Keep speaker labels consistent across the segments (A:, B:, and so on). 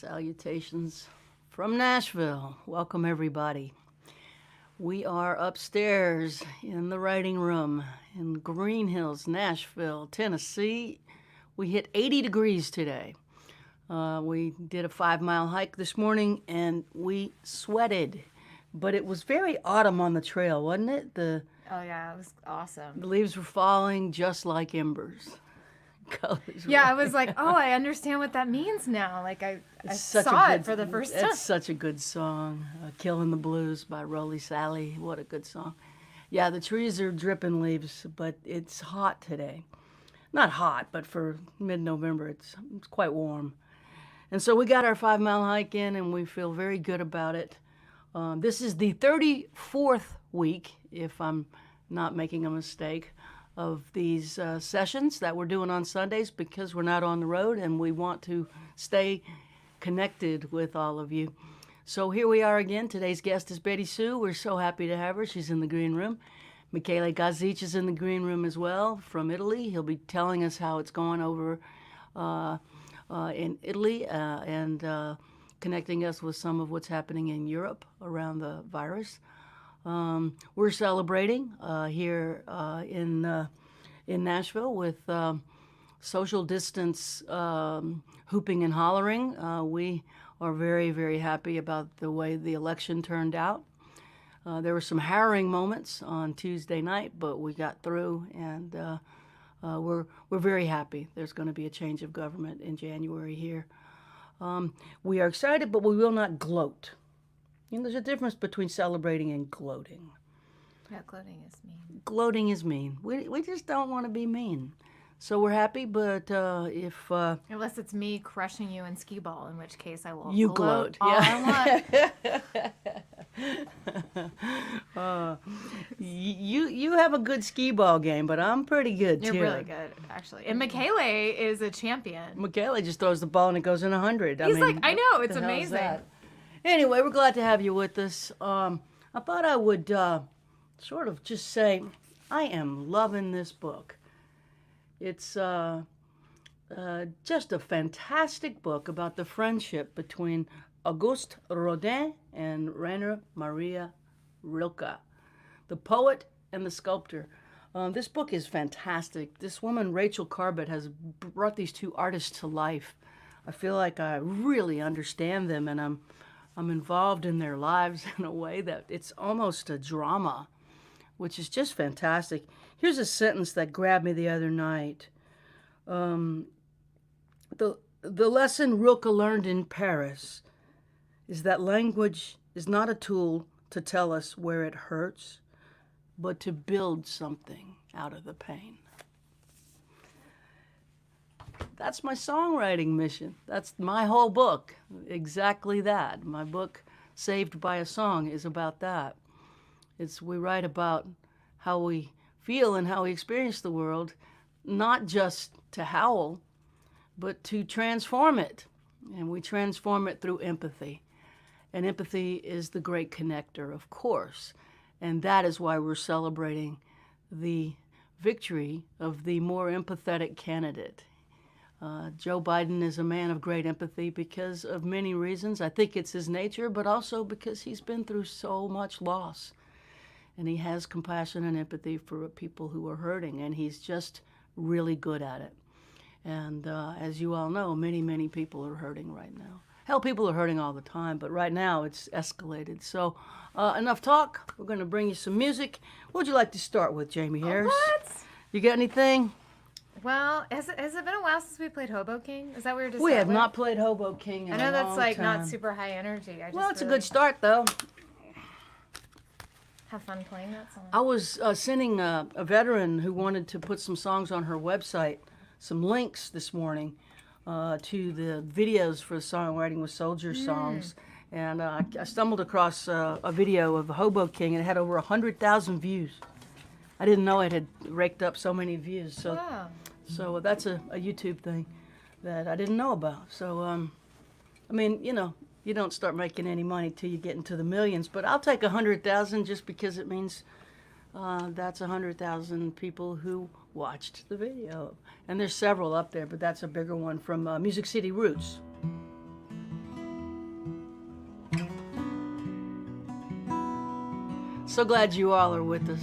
A: Salutations from Nashville. Welcome, everybody. We are upstairs in the writing room in Green Hills, Nashville, Tennessee. We hit 80 degrees today. We did a 5-mile hike this morning and we sweated, but it was very autumn on the trail, wasn't it?
B: Oh yeah, it was awesome.
A: The leaves were falling just like embers.
B: Yeah, I was like, oh, I understand what that means now. Like I saw it for the first time.
A: It's such a good song, "Killing the Blues" by Rolly Sally. What a good song. Yeah, the trees are dripping leaves, but it's hot today. Not hot, but for mid-November, it's quite warm. And so we got our 5-mile hike in, and we feel very good about it. This is the 34th week, if I'm not making a mistake, of these sessions that we're doing on Sundays because we're not on the road and we want to stay connected with all of you. So here we are again. Today's guest is BettySoo. We're so happy to have her. She's in the green room. Michele Gazic is in the green room as well from Italy. He'll be telling us how it's going over in Italy and connecting us with some of what's happening in Europe around the virus. We're celebrating here in Nashville with social distance hooping and hollering. We are very, very happy about the way the election turned out. There were some harrowing moments on Tuesday night, but we got through, and we're very happy. There's going to be a change of government in January here. We are excited, but we will not gloat. You know, there's a difference between celebrating and gloating.
B: Yeah, gloating is mean.
A: Gloating is mean. We just don't want to be mean. So we're happy, but if...
B: Unless it's me crushing you in skee ball, in which case I will
A: gloat.
B: All
A: Yeah.
B: I want.
A: You have a good skee ball game, but I'm pretty good, too.
B: You're really good, actually. And Michele is a champion.
A: Michele just throws the ball and it goes in 100.
B: He's like, I know, it's amazing.
A: Anyway, we're glad to have you with us. I thought I would sort of just say, I am loving this book. It's just a fantastic book about the friendship between Auguste Rodin and Rainer Maria Rilke, the poet and the sculptor. This book is fantastic. This woman, Rachel Carbett, has brought these two artists to life. I feel like I really understand them, and I'm involved in their lives in a way that it's almost a drama, which is just fantastic. Here's a sentence that grabbed me the other night. The lesson Rilke learned in Paris is that language is not a tool to tell us where it hurts, but to build something out of the pain. That's my songwriting mission. That's my whole book. Exactly that. My book, Saved by a Song, is about that. We write about how we feel and how we experience the world, not just to howl, but to transform it. And we transform it through empathy. And empathy is the great connector, of course. And that is why we're celebrating the victory of the more empathetic candidate. Joe Biden is a man of great empathy because of many reasons. I think it's his nature, but also because he's been through so much loss. And he has compassion and empathy for people who are hurting, and he's just really good at it. And as you all know, many, many people are hurting right now. Hell, people are hurting all the time, but right now it's escalated. So enough talk. We're going to bring you some music. What would you like to start with, Jamie Harris?
B: What?
A: You got anything?
B: Well, has it been a while since we played Hobo King? Is that what we were just
A: We have not played Hobo King in a long time.
B: I know that's like not super high energy.
A: Well, it's a good start, though.
B: Have fun playing that song.
A: I was sending a veteran who wanted to put some songs on her website, some links this morning to the videos for Songwriting with Soldiers songs. And I stumbled across a video of Hobo King, and it had over 100,000 views. I didn't know it had raked up so many views. So,
B: Wow.
A: So that's a YouTube thing that I didn't know about. So, I mean, you know, you don't start making any money till you get into the millions. But I'll take 100,000 just because it means that's 100,000 people who watched the video. And there's several up there, but that's a bigger one from Music City Roots. So glad you all are with us.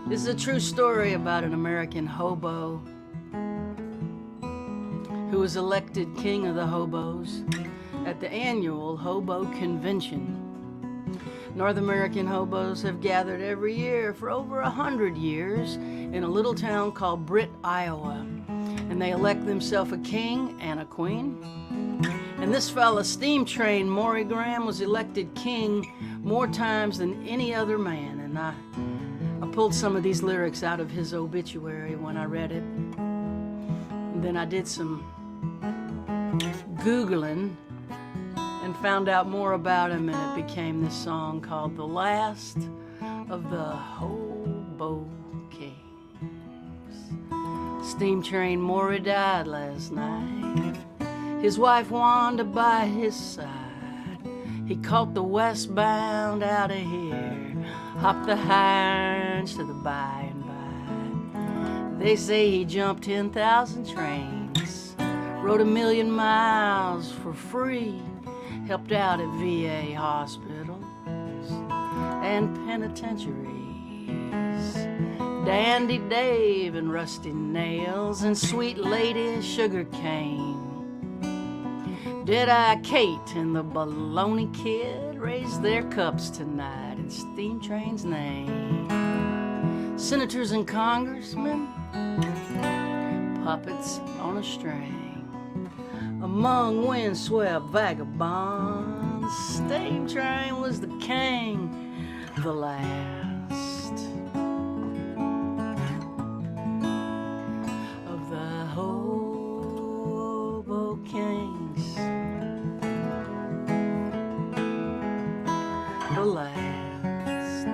A: This is a true story about an American hobo who was elected king of the hobos at the annual Hobo Convention. North American hobos have gathered every year for over 100 years in a little town called Britt, Iowa. And they elect themselves a king and a queen. And this fella, Steam Train Maury Graham, was elected king more times than any other man. And I pulled some of these lyrics out of his obituary when I read it. And then I did some Googling and found out more about him, and it became this song called The Last of the Hobo Kings. Steam Train Maury died last night. His wife Wanda by his side. He caught the westbound out of here, hopped the hinds to the by and by. They say he jumped 10,000 trains, rode 1,000,000 miles for free, helped out at VA hospitals and penitentiaries. Dandy Dave and Rusty Nails and Sweet Lady Sugar Cane. Dead-Eye Kate and the Baloney Kid raised their cups tonight in Steam Train's name. Senators and congressmen, puppets on a string. Among windswept vagabonds, Steam Train was the king, the last of the Hobo Kings, the last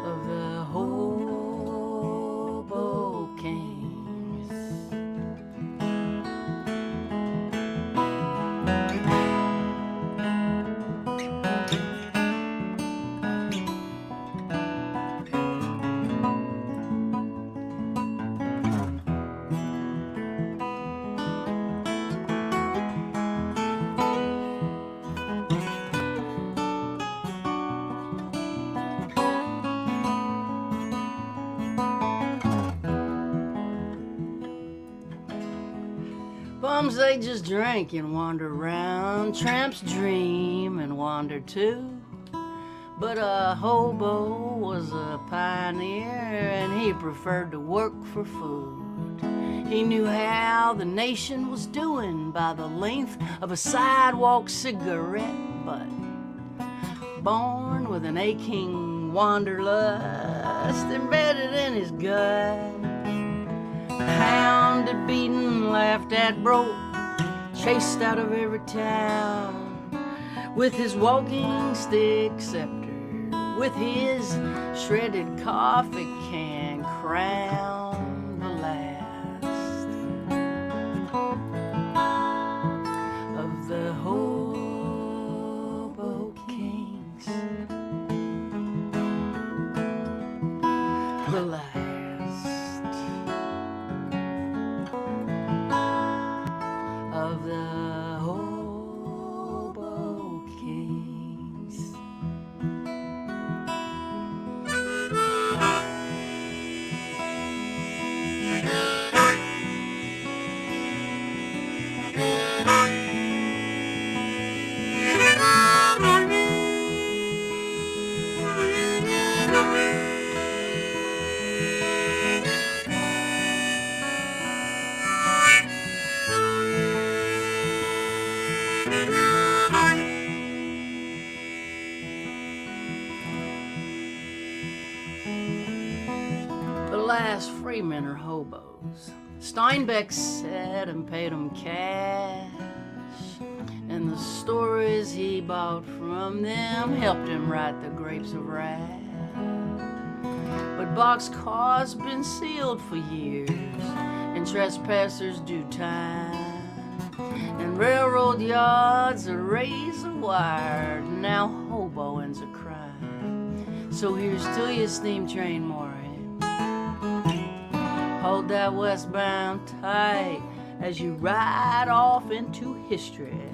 A: of the Hobo Kings. Bums, they just drink and wander around. Tramps dream and wander too. But a hobo was a pioneer and he preferred to work for food. He knew how the nation was doing by the length of a sidewalk cigarette butt. Born with an aching wanderlust embedded in his gut. Hounded, beaten, laughed at, broke, chased out of every town. With his walking stick scepter, with his shredded coffee can crown, the last of the Hobo Kings, the last of the Hobo Kings. The last freemen are hobos. Steinbeck said and paid them cash, and the stories he bought from them helped him write the Grapes of Wrath. But boxcars been sealed for years, and trespassers do time, and railroad yards are razor wired. Now hoboing's a crime. So here's to you, Steam Train Maury. Hold that westbound tight as you ride off into history.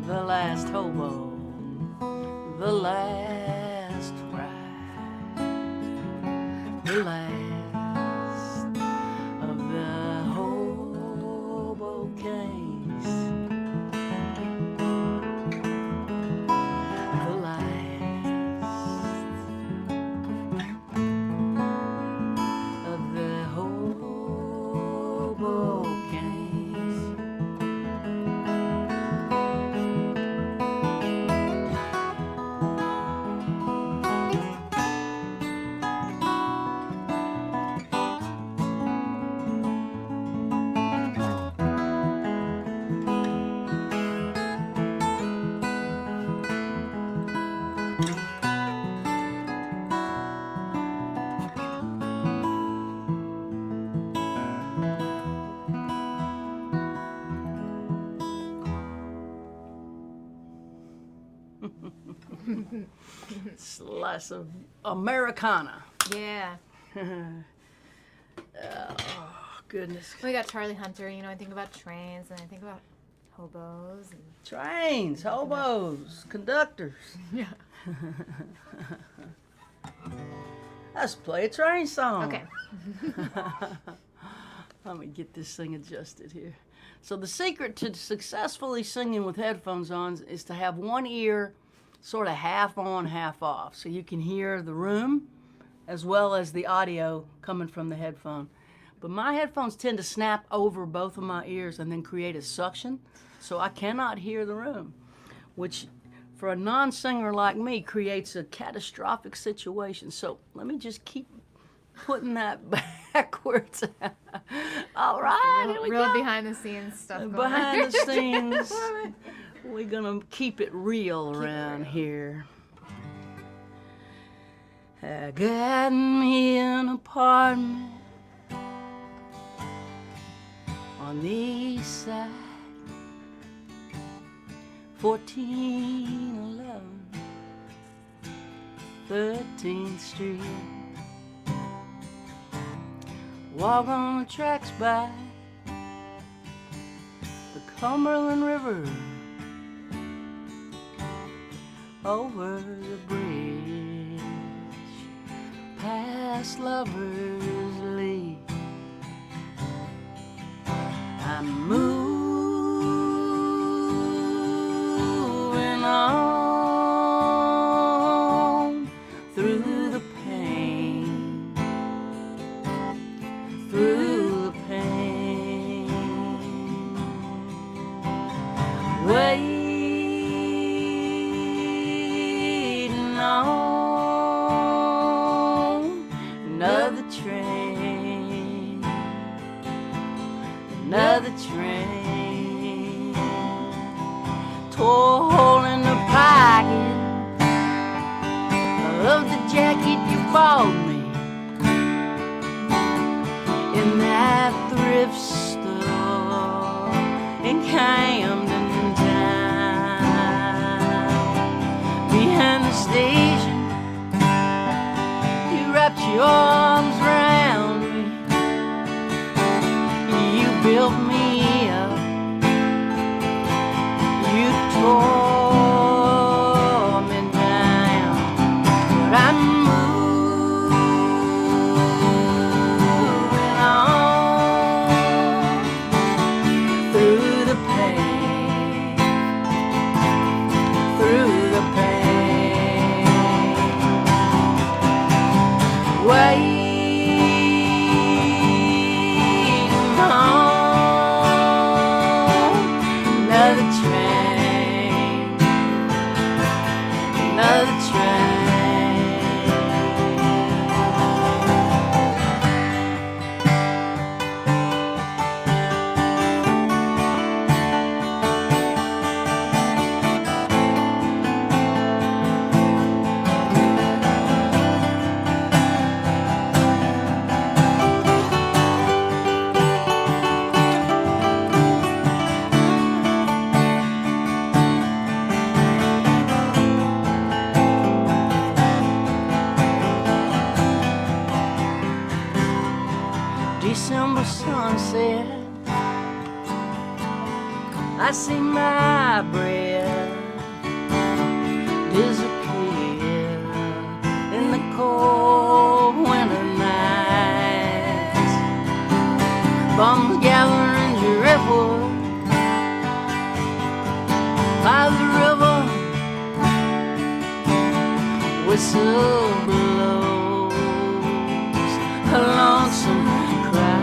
A: the last hobo, the last ride, the last of the hobo case, the last of the hobo case. Slice of Americana.
B: Yeah.
A: Oh, goodness.
B: We got Charlie Hunter, you know, I think about trains and I think about hobos and
A: Trains, hobos, conductors.
B: yeah.
A: Let's play a train song.
B: Okay.
A: Let me get this thing adjusted here. So the secret to successfully singing with headphones on is to have one ear sort of half on, half off, so you can hear the room as well as the audio coming from the headphone. But my headphones tend to snap over both of my ears and then create a suction, so I cannot hear the room, which for a non-singer like me creates a catastrophic situation. So let me just keep putting that backwards. All right, here we
B: Real
A: go.
B: behind the scenes stuff going
A: Behind
B: on.
A: the scenes, we're gonna keep it real around here. I got me an apartment on the east side, 1411 13th Street. Walk on the tracks by the Cumberland River, over the bridge, past Lover's Leap. I'm moving on through the pain, through the pain, waiting on another train, another train, tore a hole in the pocket of the jacket you bought me in that thrift store in Camden Town. Behind the station, you wrapped your arms around me. You built me up. You tore me down. But I'm moving on through the pain, through the pain, waiting on another train, another train. December sunset, I see my breath whistle blows a lonesome cry.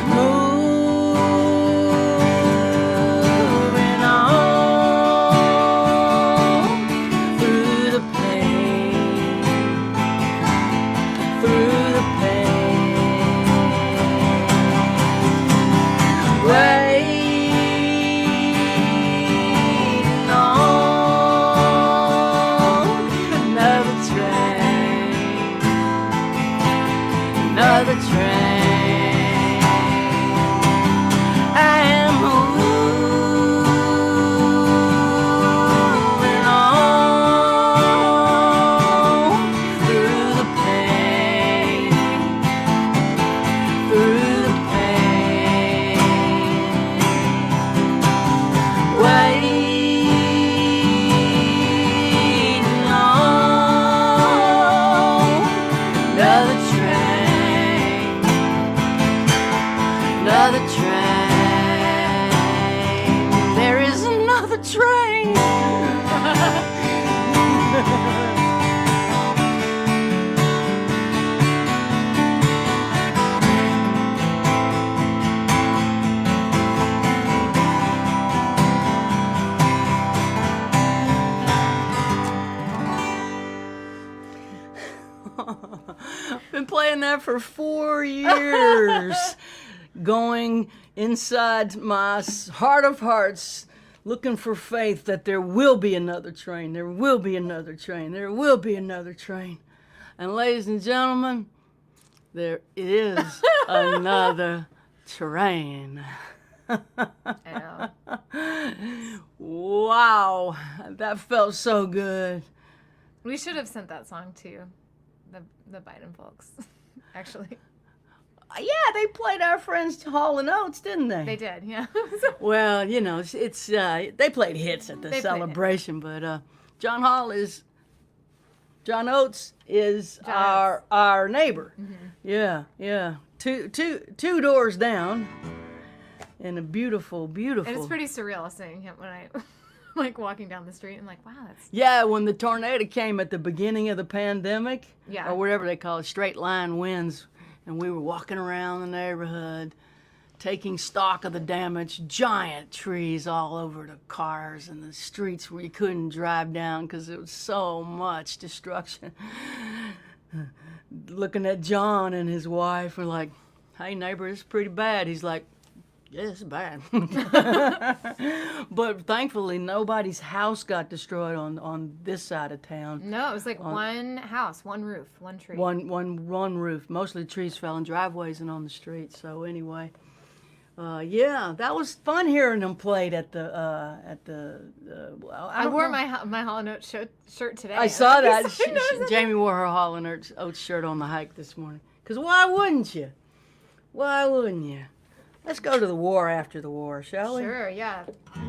A: Moving on through the pain, through the pain. Waiting on another train, another train. I am moving on through the pain, through the pain. Waiting on another train, another train. There is another train. Been playing that for 4 years. Going inside my heart of hearts, looking for faith that there will be another train. There will be another train. There will be another train. And ladies and gentlemen, there is another train.
B: I know.
A: Wow, that felt so good.
B: We should have sent that song to the Biden folks, actually.
A: Yeah, they played our friends Hall and Oates, didn't they?
B: They did, yeah.
A: Well, you know, it's they played hits at the celebration, but John Oates is our neighbor. Mm-hmm. Yeah. Two doors down, and a beautiful.
B: And it's pretty surreal seeing him when I like walking down the street and like, wow, that's...
A: Yeah, when the tornado came at the beginning of the pandemic,
B: yeah,
A: or whatever they call it, straight line winds, and we were walking around the neighborhood, taking stock of the damage, giant trees all over the cars and the streets where you couldn't drive down because it was so much destruction. Looking at John and his wife, we're like, hey, neighbor, it's pretty bad. He's like, yeah, it's bad. But thankfully, nobody's house got destroyed on this side of town.
B: No, it was like one house, one roof, one tree.
A: One roof. Mostly trees fell in driveways and on the street. So anyway, yeah, that was fun hearing them played at the.
B: I wore my Hall & Oates shirt today.
A: I saw that. Jamie wore her Hall & Oates shirt on the hike this morning. Because why wouldn't you? Why wouldn't you? Let's go to the war after the war, shall we?
B: Sure, yeah. Let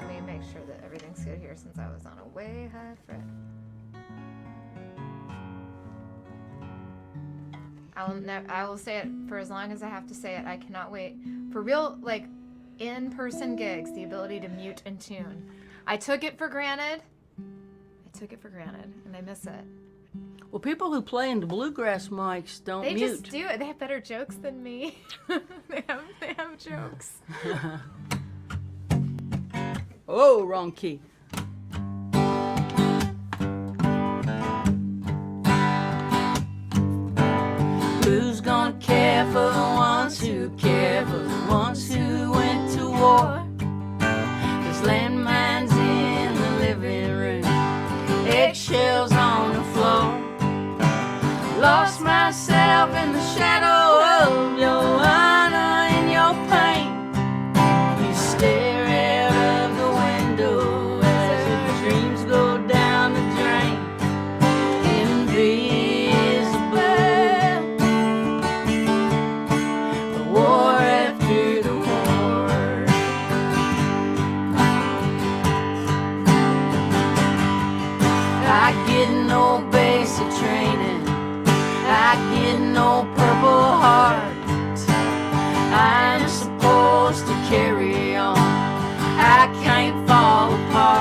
B: me make sure that everything's good here since I was on a way high fret. I will say it for as long as I have to say it. I cannot wait for real, like, in-person gigs, the ability to mute and tune. I took it for granted, and I miss it.
A: Well, people who play into bluegrass mics don't mute.
B: They just do it. They have better jokes than me. they have jokes.
A: Oh, wrong key. Who's gonna care for the ones who care for the ones who went to war? There's landmines in the living room, eggshells on the floor. Lost myself in the shadow of your honor and your pain. You stare out of the window as your dreams go down the drain. Invisible, the war after the war. I get no basic training, I get no Purple Heart. I'm supposed to carry on, I can't fall apart.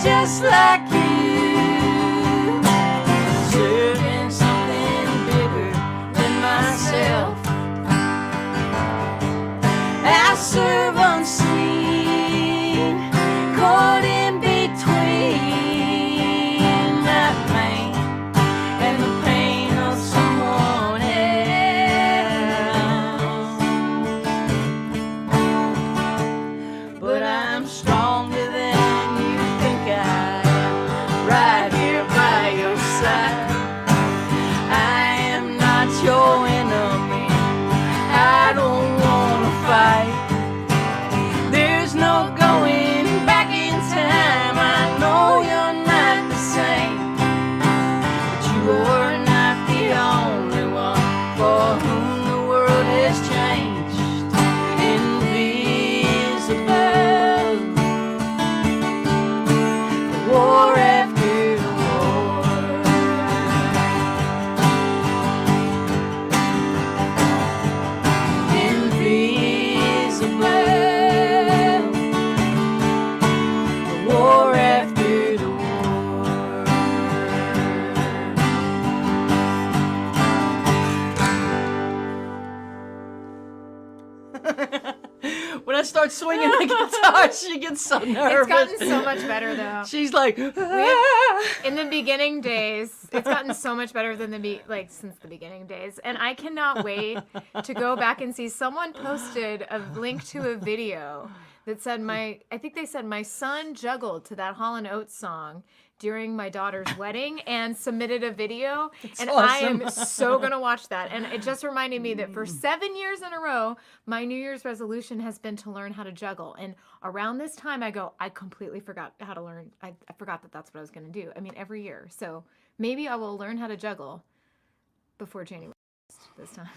A: just like you, serving something bigger than myself. I serve unseen, caught in between that pain and the pain of someone else. But I'm stronger than you think I am, right here by your side. I am not your enemy, I don't wanna fight. There's no going back in time, I know you're not the same, but you are not the only one for whom the world has changed. Invisible, the war after the war. Invisible, the war after the war. When I start swinging the guitar, she gets so nervous.
B: It's gotten so much better though.
A: She's like,
B: In the beginning days, it's gotten so much better than since the beginning days, and I cannot wait to go back and see. Someone posted a link to a video that said I think they said my son juggled to that Hall & Oates song during my daughter's wedding and submitted a video. And
A: awesome.
B: I am so going to watch that. And it just reminded me that for 7 years in a row, my New Year's resolution has been to learn how to juggle. And around this time I completely forgot how to learn. I forgot that that's what I was going to do. I mean, every year. So maybe I will learn how to juggle before January this time.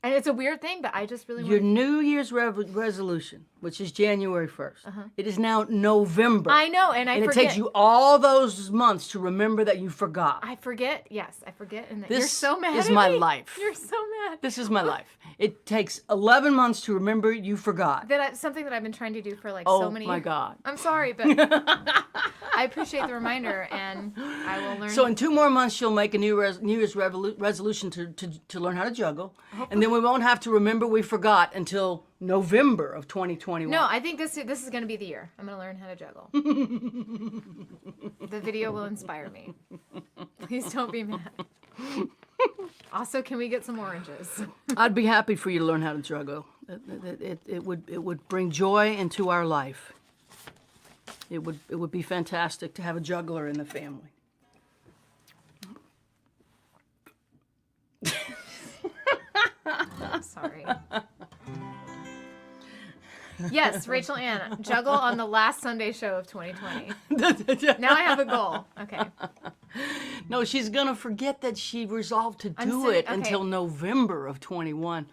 B: And it's a weird thing, but I just really
A: your
B: want
A: New Year's resolution, which is January 1st. It is now November.
B: I know, and I
A: and
B: forget.
A: it takes you all those months to remember that you forgot.
B: I forget. Yes, I forget. And
A: This
B: you're so mad
A: is
B: at
A: my
B: me.
A: life.
B: You're so mad.
A: This is my life. It takes 11 months to remember you forgot.
B: Something that I've been trying to do for so many
A: my
B: years.
A: God.
B: I'm sorry, but I appreciate the reminder, and I will learn.
A: So in 2 more months, she'll make a New Year's resolution to learn how to juggle. And then we won't have to remember we forgot until November of 2021.
B: No, I think this is going to be the year. I'm going to learn how to juggle. The video will inspire me. Please don't be mad. Also, can we get some oranges?
A: I'd be happy for you to learn how to juggle. It would bring joy into our life. It would be fantastic to have a juggler in the family.
B: I'm sorry. Yes, Rachel Ann, juggle on the last Sunday show of 2020. Now I have a goal. Okay.
A: No, she's gonna forget that she resolved to do it until November of 21.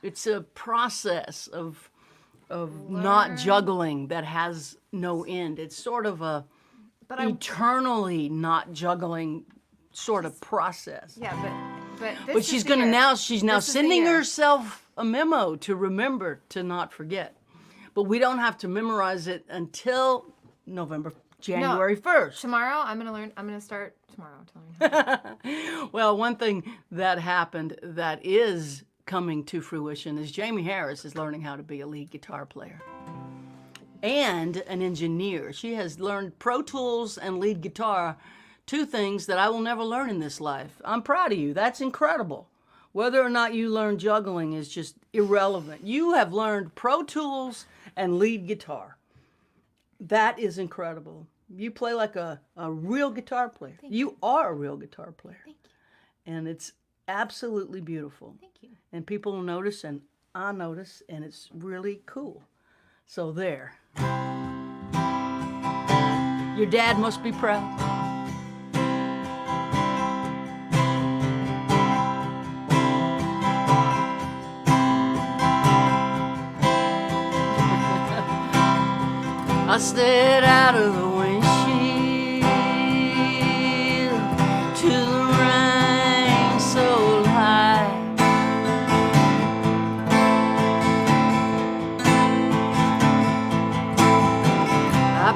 A: It's a process of not juggling that has no end. It's sort of a eternally not juggling sort of process.
B: Yeah, but
A: But she's gonna now. She's now sending herself a memo to remember to not forget. But we don't have to memorize it until January 1st.
B: Tomorrow, I'm gonna start tomorrow to learn how to.
A: Well, one thing that happened that is coming to fruition is Jamie Harris is learning how to be a lead guitar player and an engineer. She has learned Pro Tools and lead guitar, 2 things that I will never learn in this life. I'm proud of you. That's incredible. Whether or not you learn juggling is just irrelevant. You have learned Pro Tools and lead guitar. That is incredible. You play like a real guitar player. You are a real guitar player.
B: Thank you.
A: And it's absolutely beautiful.
B: Thank you.
A: And people will notice, and I notice, and it's really cool. So there. Your dad must be proud. I stared out of the windshield to the rain so high. I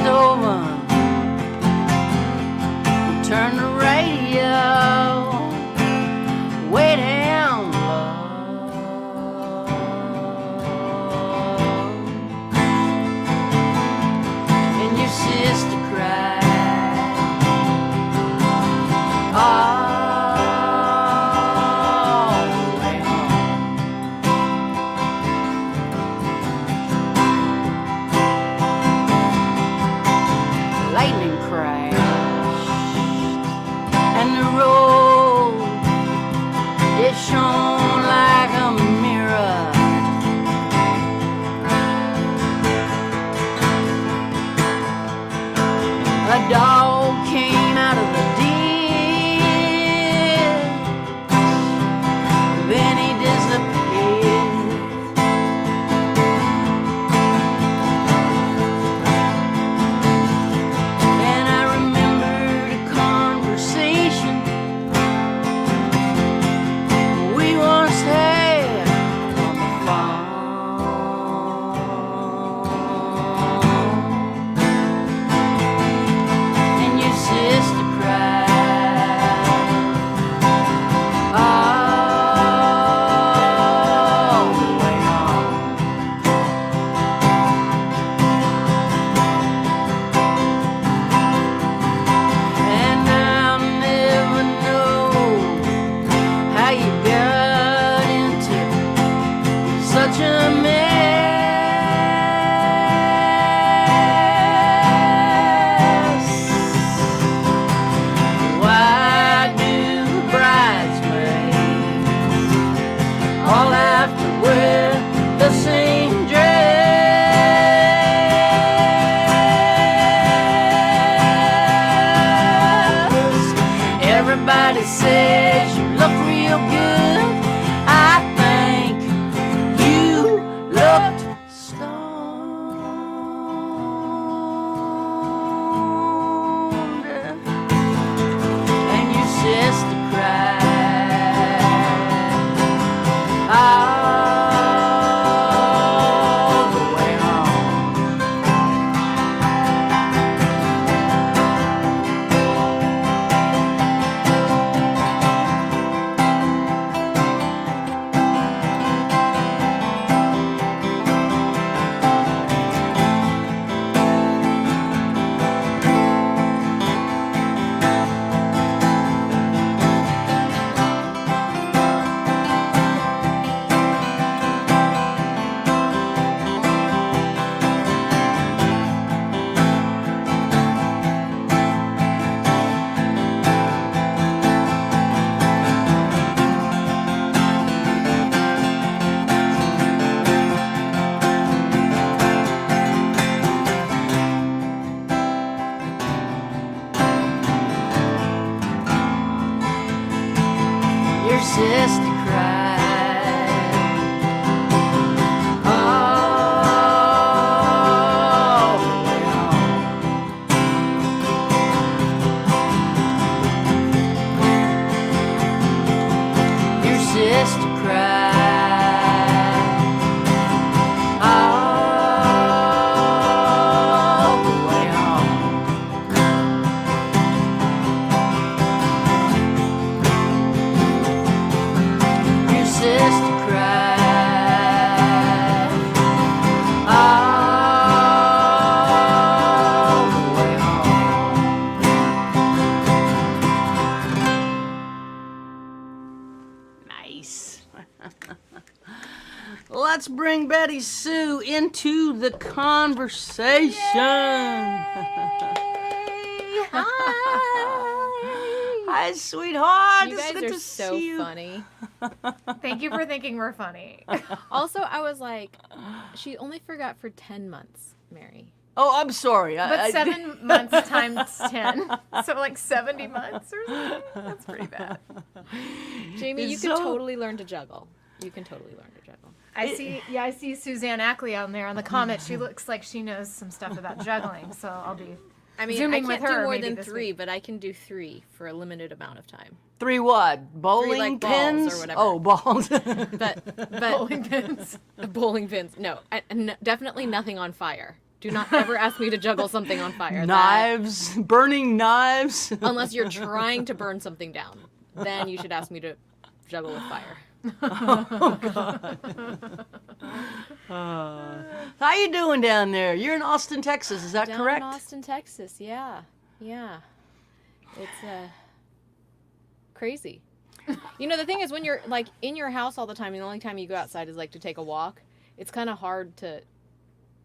A: over, turn the radio way down low. And your sister cried all the way home. Lightning crashed and the road, it shone like a mirror. A dog came out of the ditch, then he disappeared. And I remembered a conversation we once had on the phone. And your sister cried all the way home. And I'll never know how you got into such a mess. Why do bridesmaids all have to wear the same dress? Everybody says you look real good. I think you looked stoned. And your sister cried all the way home. Your sister cried all the way home. Your sister cried all the way home. Your sister cried all the way home. Nice. Let's bring BettySoo into the conversation. Hi, sweetheart.
C: You
A: It's
C: guys
A: good
C: are
A: to
C: so
A: see you.
C: funny.
B: Thank you for thinking we're funny.
C: Also, I was like, she only forgot for 10 months, Mary.
A: Oh, I'm sorry.
B: But 7 months times 10. So like 70 months or something. That's pretty bad.
C: Jamie,
A: It's
C: you can
A: so-
C: totally learn to juggle. You can totally learn to juggle.
B: I see Suzanne Ackley on there on the comment. She looks like she knows some stuff about juggling, so I'll be
C: I mean,
B: zooming
C: I
B: with
C: can't
B: her
C: do more
B: maybe
C: than
B: this
C: 3,
B: week.
C: but I can do 3 for a limited amount of time.
A: 3 what? Bowling
C: like, balls
A: pins?
C: or whatever.
A: Oh, balls.
C: But
B: Bowling pins.
C: bowling pins. No, definitely nothing on fire. Do not ever ask me to juggle something on fire.
A: Knives, burning knives.
C: Unless you're trying to burn something down. Then you should ask me to juggle with fire.
A: How you doing down there? You're in Austin, Texas. Is that
C: Down
A: correct?
C: in Austin, Texas. Yeah. It's crazy. You know, the thing is, when you're like in your house all the time, and the only time you go outside is like to take a walk, it's kind of hard to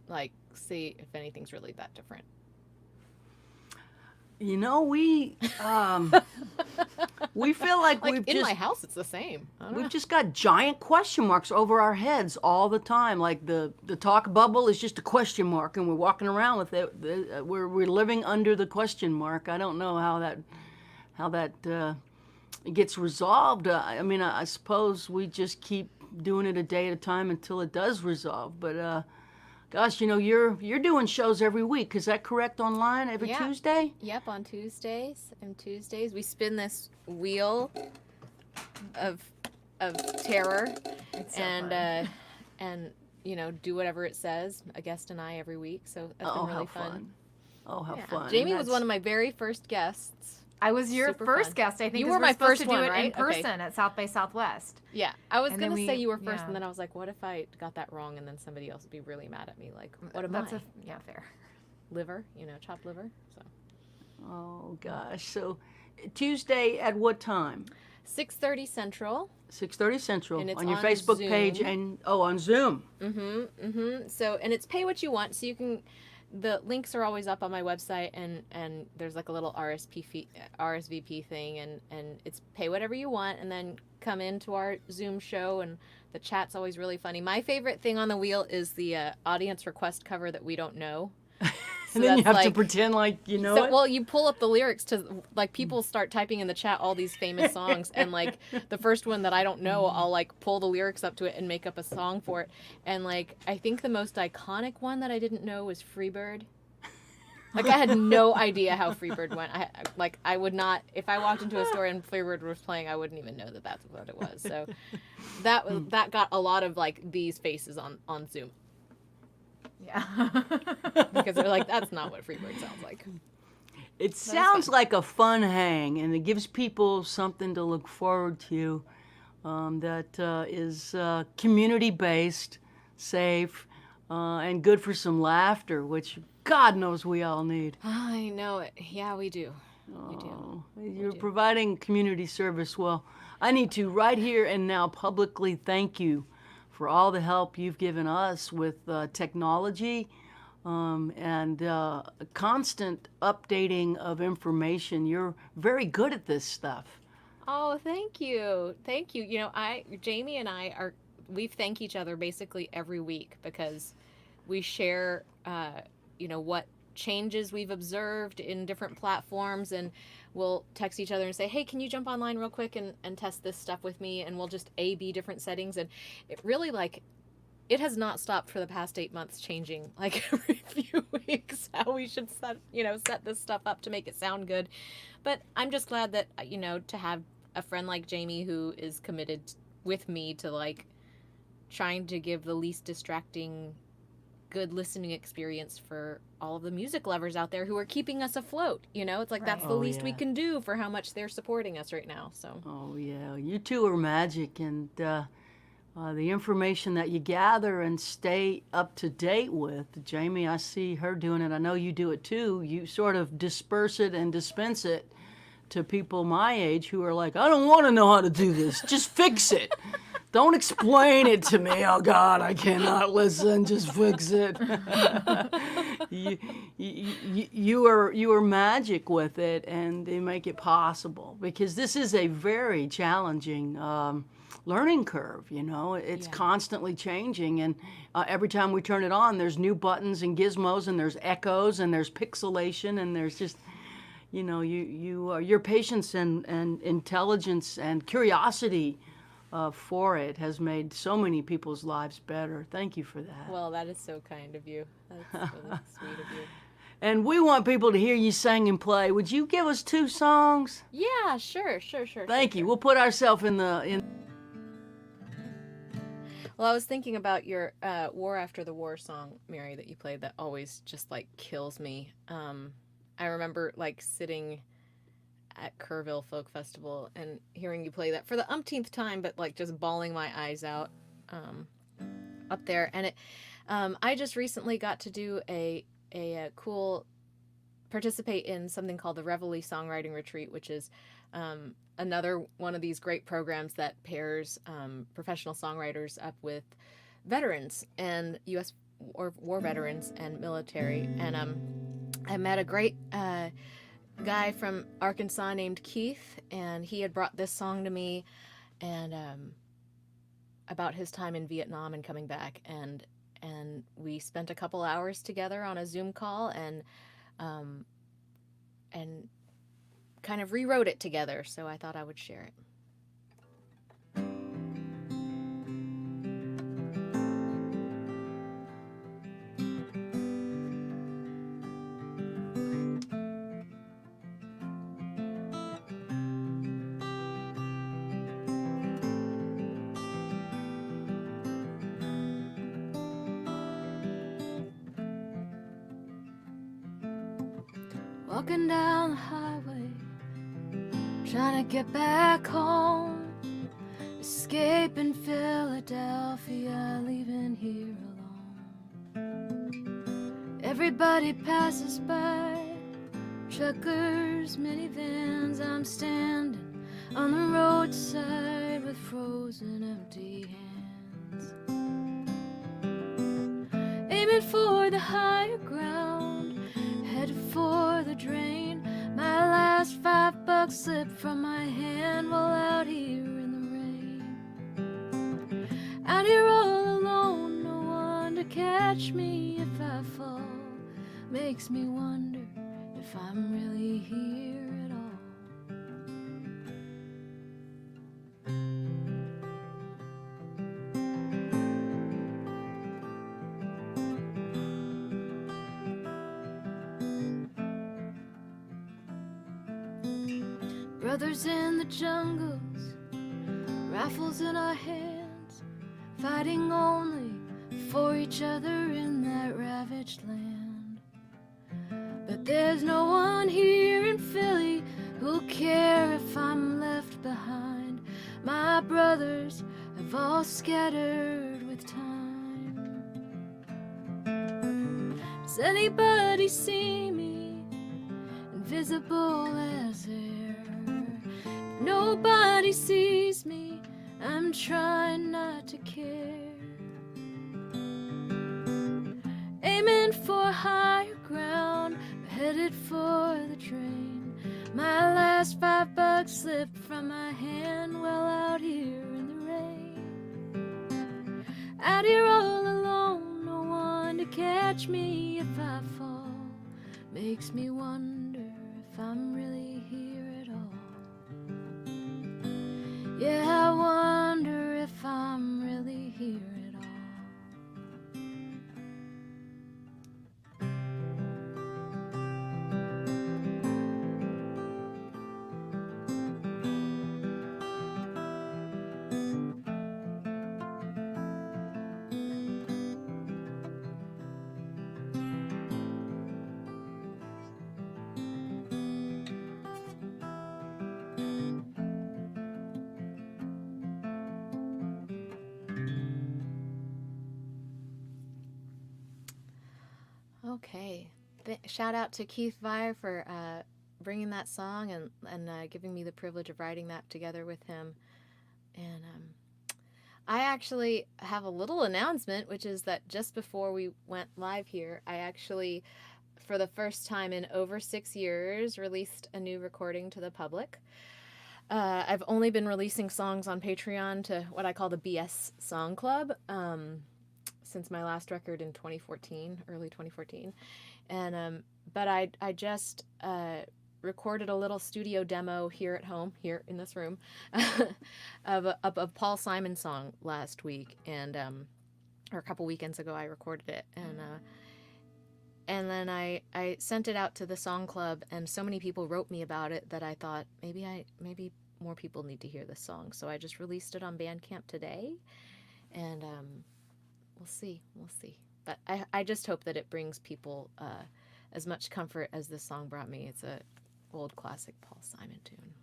C: like see if anything's really that different.
A: You know, we feel like
C: Like
A: we've
C: in
A: just
C: my house, it's the same. I don't know.
A: we've just got giant question marks over our heads all the time. Like the talk bubble is just a question mark, and we're walking around with it. We're living under the question mark. I don't know how that gets resolved. I mean, I suppose we just keep doing it a day at a time until it does resolve. But gosh, you know, you're doing shows every week. Is that correct? Online every
C: Yeah.
A: Tuesday?
C: Yep, on Tuesdays. And Tuesdays we spin this wheel of terror,
B: It's so
C: and
B: fun.
C: and you know, do whatever it says. A guest and I every week, so that's
A: Oh,
C: been really
A: how fun! Oh, how
C: Yeah.
A: fun!
C: Jamie was
A: That's-
C: one of my very first guests.
B: I was your
C: Super
B: first
C: fun.
B: guest, I think.
C: You
B: 'cause
C: were
B: we're
C: my
B: supposed
C: first
B: to do
C: one,
B: it
C: right?
B: in
C: Okay.
B: person at South by Southwest.
C: Yeah, I was
B: And
C: gonna
B: then
C: say
B: we-
C: you were first,
B: yeah.
C: and then I was like, what if I got that wrong, and then somebody else would be really mad at me? Like, what am
B: That's
C: I?
B: yeah, fair.
C: Liver, you know, chopped liver. So
A: Oh gosh! So Tuesday at what time?
C: 6:30 Central.
A: 6:30 Central
C: And it's
A: on your
C: on
A: Facebook page
C: Zoom.
A: and on Zoom.
C: So, and it's pay what you want. So you can, the links are always up on my website, and there's like a little RSVP thing, and it's pay whatever you want, and then come into our Zoom show, and the chat's always really funny. My favorite thing on the wheel is the audience request cover that we don't know. So
A: And then you
C: that's
A: have to
C: like-
A: pretend like you know
C: So,
A: it.
C: well, you pull up the lyrics to, like, people start typing in the chat all these famous songs, and, like, the first one that I don't know, I'll, like, pull the lyrics up to it and make up a song for it. And, like, I think the most iconic one that I didn't know was Freebird. Like, I had no idea how Freebird went. I would not, if I walked into a store and Freebird was playing, I wouldn't even know that that's what it was. So that got a lot of, like, these faces on Zoom.
B: Yeah.
C: Because they're like, that's not what Freebird sounds like.
A: It sounds like a fun hang, and it gives people something to look forward to that is community-based, safe, and good for some laughter, which God knows we all need.
C: I know it. Yeah, we do. We do.
A: Oh, you're providing community service. Well, I need to right here and now publicly thank you for all the help you've given us with technology and constant updating of information. You're very good at this stuff.
C: Oh, thank you. Thank you. You know, Jamie and I we thank each other basically every week because we share, you know, what changes we've observed in different platforms, and we'll text each other and say, hey, can you jump online real quick and test this stuff with me? And we'll just A/B different settings. And it really, like, it has not stopped for the past 8 months changing, like, every few weeks how we should set this stuff up to make it sound good. But I'm just glad that, you know, to have a friend like Jamie who is committed with me to, like, trying to give the least distracting, good listening experience for all of the music lovers out there who are keeping us afloat. You know, it's like, that's
B: Right.
C: the
A: Oh,
C: least we
A: yeah.
C: can do for how much they're supporting us right now. So
A: Oh, yeah. You two are magic, and the information that you gather and stay up to date with. Jamie, I see her doing it. I know you do it too. You sort of disperse it and dispense it to people my age who are like, I don't want to know how to do this. Just fix it. Don't explain it to me. Oh, God, I cannot listen. Just fix it. You are magic with it, and they make it possible, because this is a very challenging learning curve. You know, it's constantly changing, and every time we turn it on, there's new buttons and gizmos, and there's echoes, and there's pixelation, and there's just, you know, your patience and intelligence and curiosity for it has made so many people's lives better. Thank you for that.
C: well, that is so kind of you. That's really sweet of you.
A: And we want people to hear you sing and play. Would you give us 2 songs?
C: Yeah, sure.
A: Thank you. We'll put ourselves in.
C: Well, Well, I was thinking about your War After the War song, Mary, that you played that always just like kills me. I remember like sitting at Kerrville Folk Festival and hearing you play that for the umpteenth time, but like just bawling my eyes out up there. And I just recently got to do a cool participate in something called the Reveille Songwriting Retreat, which is another one of these great programs that pairs professional songwriters up with veterans and U.S. or war veterans and military. And I met a great guy from Arkansas named Keith, and he had brought this song to me and about his time in Vietnam and coming back. And we spent a couple hours together on a Zoom call and kind of rewrote it together, so I thought I would share it.
D: Walking down the highway, trying to get back home, escaping Philadelphia, leaving here alone. Everybody passes by, truckers, minivans. I'm standing on the roadside with frozen empty hands, aiming for the higher ground, headed for the drain. My last $5 slipped from my hand while out here in the rain. Out here all alone, no one to catch me if I fall. Makes me wonder if I'm really here at all. Brothers in the jungles, rifles in our hands, fighting only for each other in that ravaged land. But there's no one here in Philly who'll care if I'm left behind. My brothers have all scattered with time. Does anybody see me, invisible as air? Nobody sees me, I'm trying not to care. Aiming for higher ground, headed for the train. My last $5 slipped from my hand while out here in the rain. Out here all alone, no one to catch me if I fall. Makes me wonder if I'm really here at all. Yeah, I wonder if I'm really here at all.
C: Okay. Shout out to Keith Vire for bringing that song and giving me the privilege of writing that together with him. And I actually have a little announcement, which is that just before we went live here, I actually, for the first time in over 6 years, released a new recording to the public. I've only been releasing songs on Patreon to what I call the BS Song Club since my last record in 2014, early 2014. And but I just recorded a little studio demo here at home, here in this room, of a Paul Simon song last week, and or a couple weekends ago I recorded it, and then I sent it out to the song club, and so many people wrote me about it that I thought maybe more people need to hear this song. So I just released it on Bandcamp today, And we'll see. But I just hope that it brings people as much comfort as this song brought me. It's a old classic Paul Simon tune.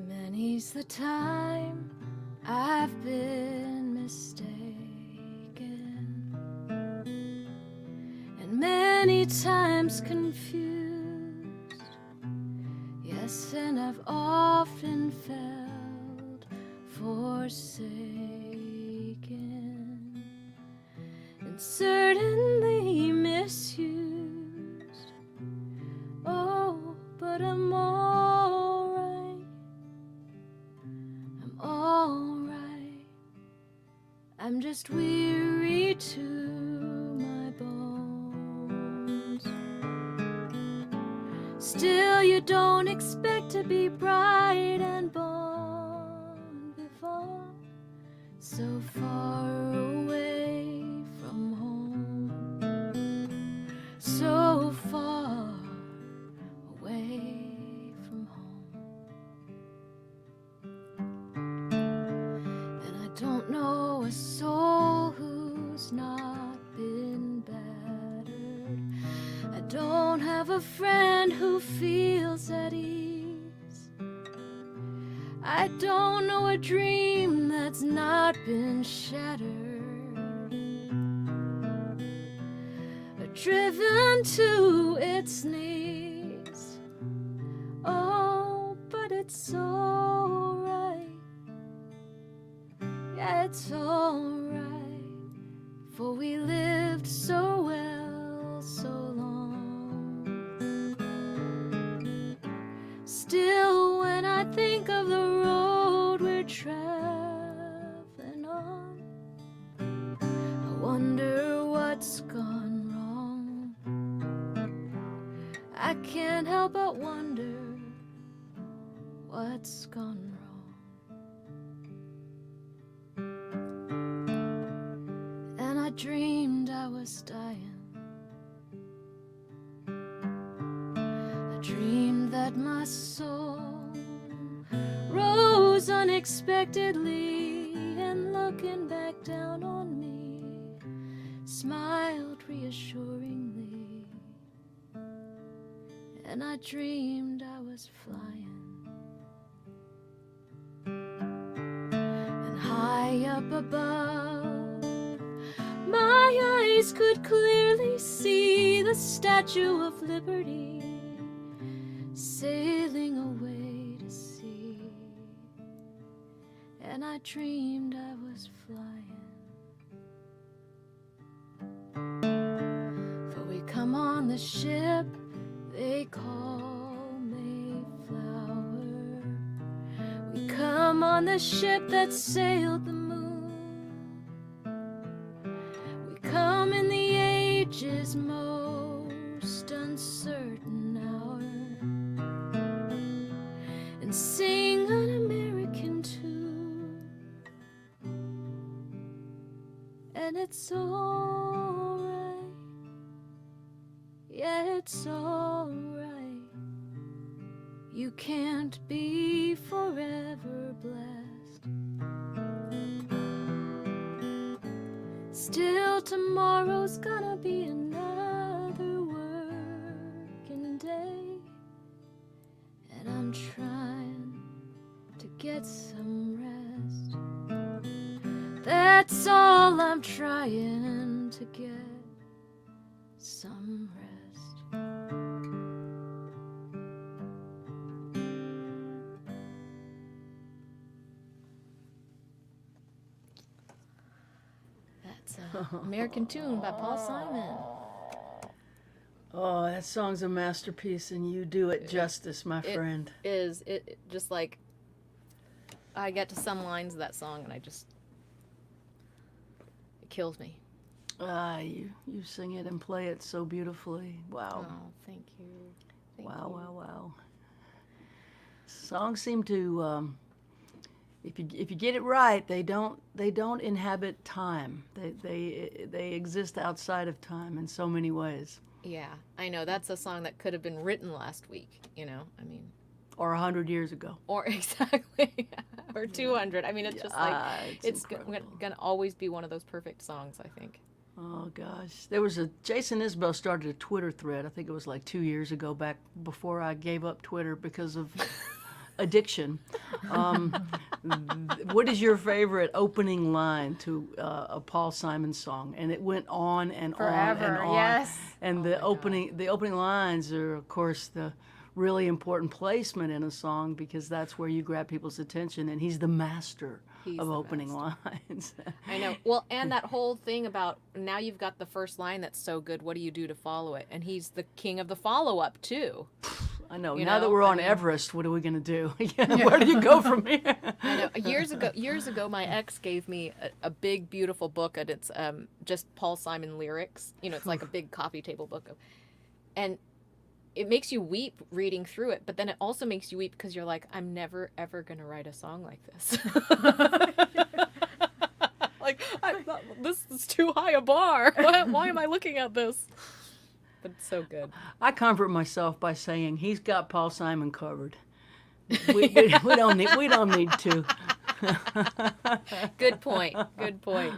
D: Many's the time I've been mistaken, and many times confused. Yes, and I've often felt forsaken, and certainly misused. Oh, but I'm all right. I'm just weary to my bones. Still, you don't expect to be bright and bon vivant, so far away from home, so far away from home. And I don't know a soul who's not been battered. I don't have a friend who feels at ease. I don't know a dream that's not been shattered, or driven to its knees. Oh, but it's alright. Yeah, it's alright, for we lived so well so long. Still, when I think of the road we're traveling on, I wonder what's gone wrong. I can't help but wonder what's gone wrong. And I dreamed I was dying. I dreamed that my soul rose unexpectedly, and looking back down on me, smiled reassuringly. And I dreamed I was flying, and high up above, my eyes could clearly see the Statue of Liberty sailing away to sea. And I dreamed I was flying, for we come on the ship they call Mayflower. We come on the ship that sailed the moon. We come in the age's most uncertain hour, and sing an American tune. And it's alright. Yeah, it's alright. You can't be forever blessed. Still, tomorrow's gonna be another working day, and I'm trying to get some rest. That's all I'm trying to get some rest. That's an American Tune by Paul Simon.
A: Oh, that song's a masterpiece, and you do it justice, my friend.
C: It just like, I get to some lines of that song and it kills me.
A: You sing it and play it so beautifully. Wow.
C: Oh, thank you. Thank you.
A: Wow. Songs seem to, if you get it right, they don't inhabit time. They exist outside of time in so many ways.
C: Yeah, I know. That's a song that could have been written last week, I mean.
A: Or 100 years ago.
C: Or exactly. Or 200. I mean, it's just like, it's going to always be one of those perfect songs, I think.
A: Oh, gosh. There was Jason Isbell started a Twitter thread. I think it was like 2 years ago, back before I gave up Twitter because of addiction. What is your favorite opening line to a Paul Simon song? And it went on and
B: Forever,
A: on and on.
B: yes.
A: And the opening lines are, of course, the really important placement in a song, because that's where you grab people's attention, and he's the master of opening lines.
C: I know. Well, and that whole thing about now you've got the first line that's so good, what do you do to follow it? And he's the king of the follow-up, too.
A: I know. Now that we're on Everest, what are we going to do? Where do you go from here?
C: I know. Years ago, my ex gave me a big, beautiful book, and it's just Paul Simon lyrics. It's like a big coffee table book. And it makes you weep reading through it, but then it also makes you weep because you're like, I'm never, ever going to write a song like this. Like, I thought, this is too high a bar. Why am I looking at this? But it's so good.
A: I comfort myself by saying he's got Paul Simon covered. We don't need to.
C: Good point. Good point.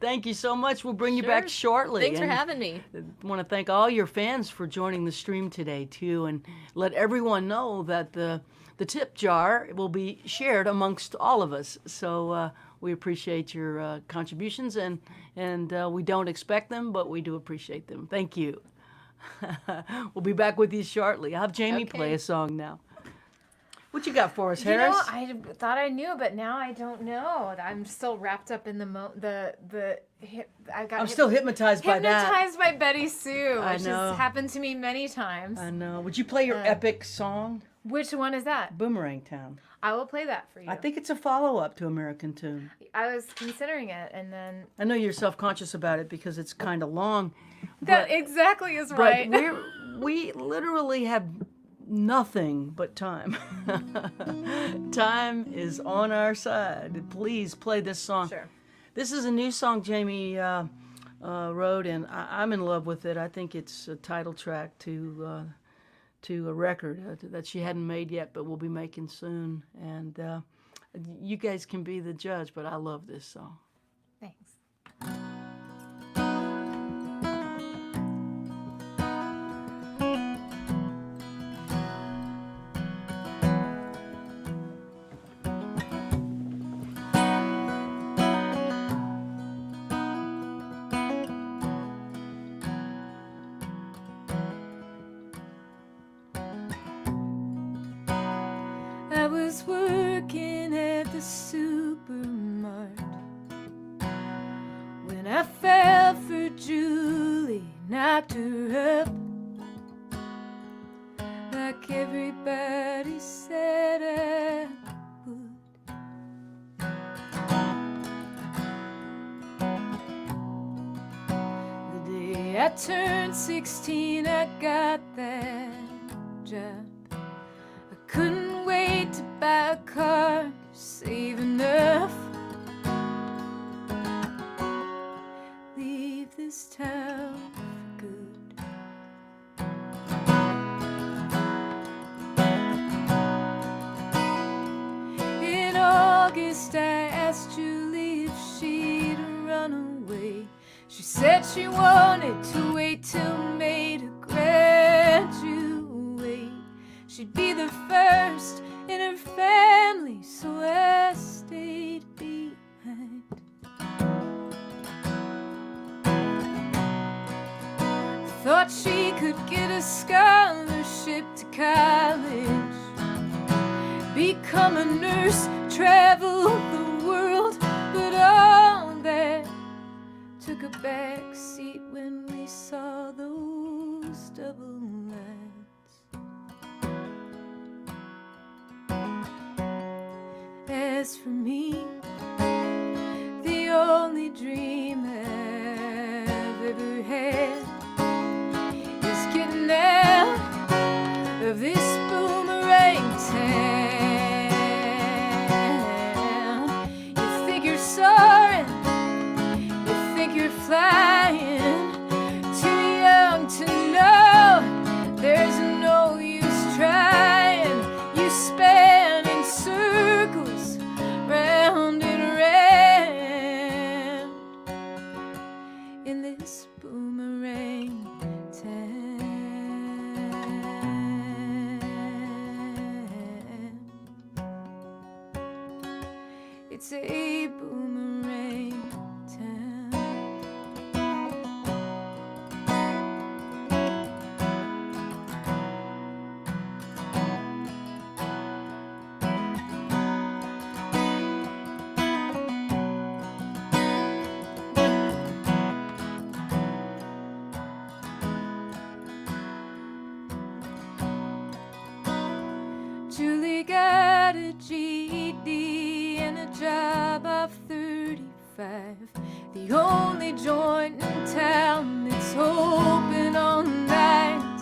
A: Thank you so much. We'll bring you back shortly.
C: Thanks for having me.
A: I want to thank all your fans for joining the stream today, too, and let everyone know that the tip jar will be shared amongst all of us. So we appreciate your contributions, and we don't expect them, but we do appreciate them. Thank you. We'll be back with you shortly. I'll have Jamie play a song now. What you got for us, Harris?
B: I thought I knew, but now I don't know. I'm still wrapped up in
A: I'm still hypnotized by that.
B: Hypnotized by BettySoo,
A: I
B: which
A: know.
B: has happened to me many times.
A: I know. Would you play your epic song?
B: Which one is that?
A: Boomerang Time.
B: I will play that for you.
A: I think it's a follow-up to American Tune.
B: I was considering it, and then
A: I know you're self-conscious about it because it's kind of long.
B: that exactly is right.
A: But we literally have nothing but time. Time is on our side. Please play this song.
B: Sure.
A: This is a new song Jamie wrote, and I'm in love with it. I think it's a title track to a record that she hadn't made yet, but will be making soon. And you guys can be the judge, but I love this song.
B: Thanks.
D: I was working at the supermarket when I fell for Julie, knocked her up like everybody said I would. The day I turned 16, I got that job. Couldn't wait to buy a car, save enough. Leave this town for good. In August, I asked Julie if she'd run away. She said she wanted to wait till May to graduate. She'd be the first in her family, so I stayed behind. thought she could get a scholarship to college, become a nurse, travel the world, but all that took a back seat when we saw those double lights. As for me, the only dream I've ever had is getting out of this boomerang town. You think you're soaring, you think you're flying, too young to know there's no use trying. You span in circles, round and round, in this boomerang town. It's a boomerang town. Julie got a GED and a job of 35, the only joint in town that's open all night,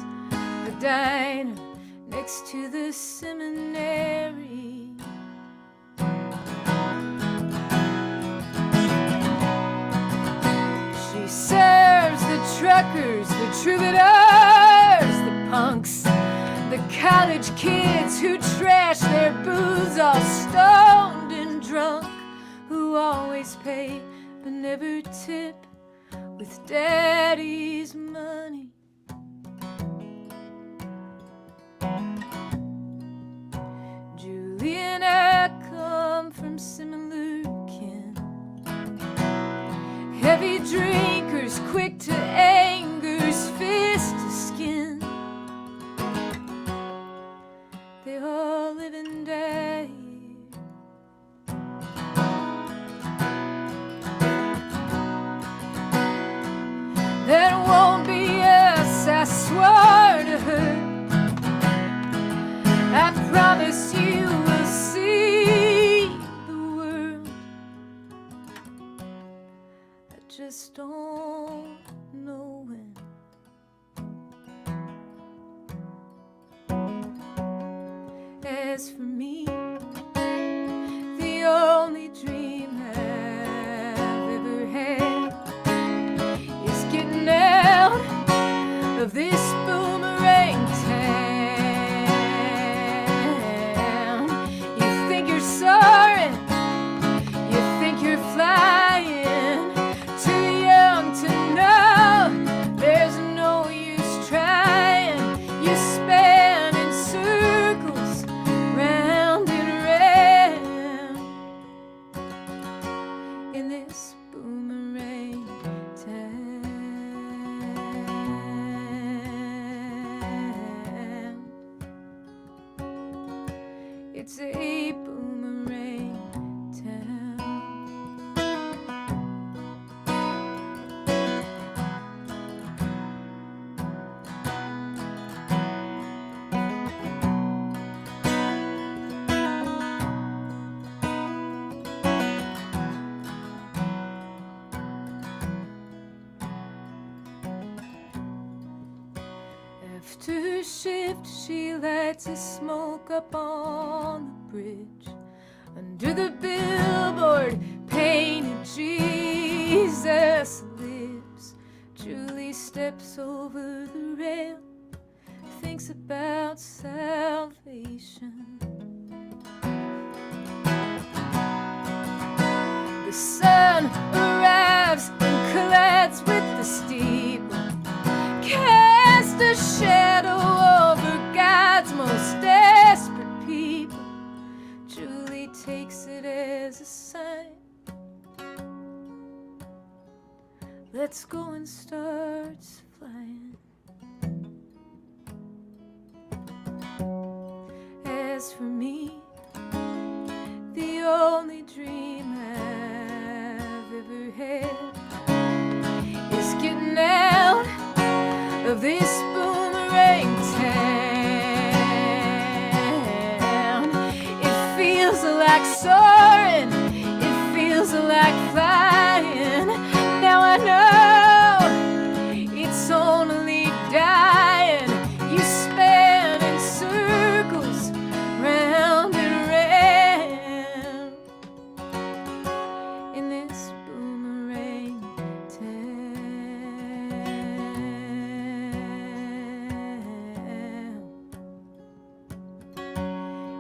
D: the diner next to the seminary. She serves the truckers, the troubadours, the punks, the college kids who trash their booze, all stoned and drunk, who always pay but never tip with daddy's money. Julie and I come from similar kin, heavy drinkers, quick to anger's fist to skin. They all live and die here. That won't be us, I swore to her. I promise you will see the world. I just don't know when. As for me, the only dream I've ever had is getting out of this boomerang town. You think you're soaring, you think you're flying, too young to know there's no use trying. You span in circles, round and round, in this boomerang town. It's a boomerang town. After shift, she lights a smoke up on the bridge. Under the billboard, painted Jesus lives. Julie steps over the rail, thinks about salvation. The sun arrives and collides with the steeple, cast a shadow over God's most desperate people. Julie takes it as a sign. Let's go and starts flying.
B: was for me the only dream I've ever had is getting out of this boomerang town. It feels like soaring, it feels like flying. Now I know it's only dying. You spin in circles, round and round, in this boomerang town.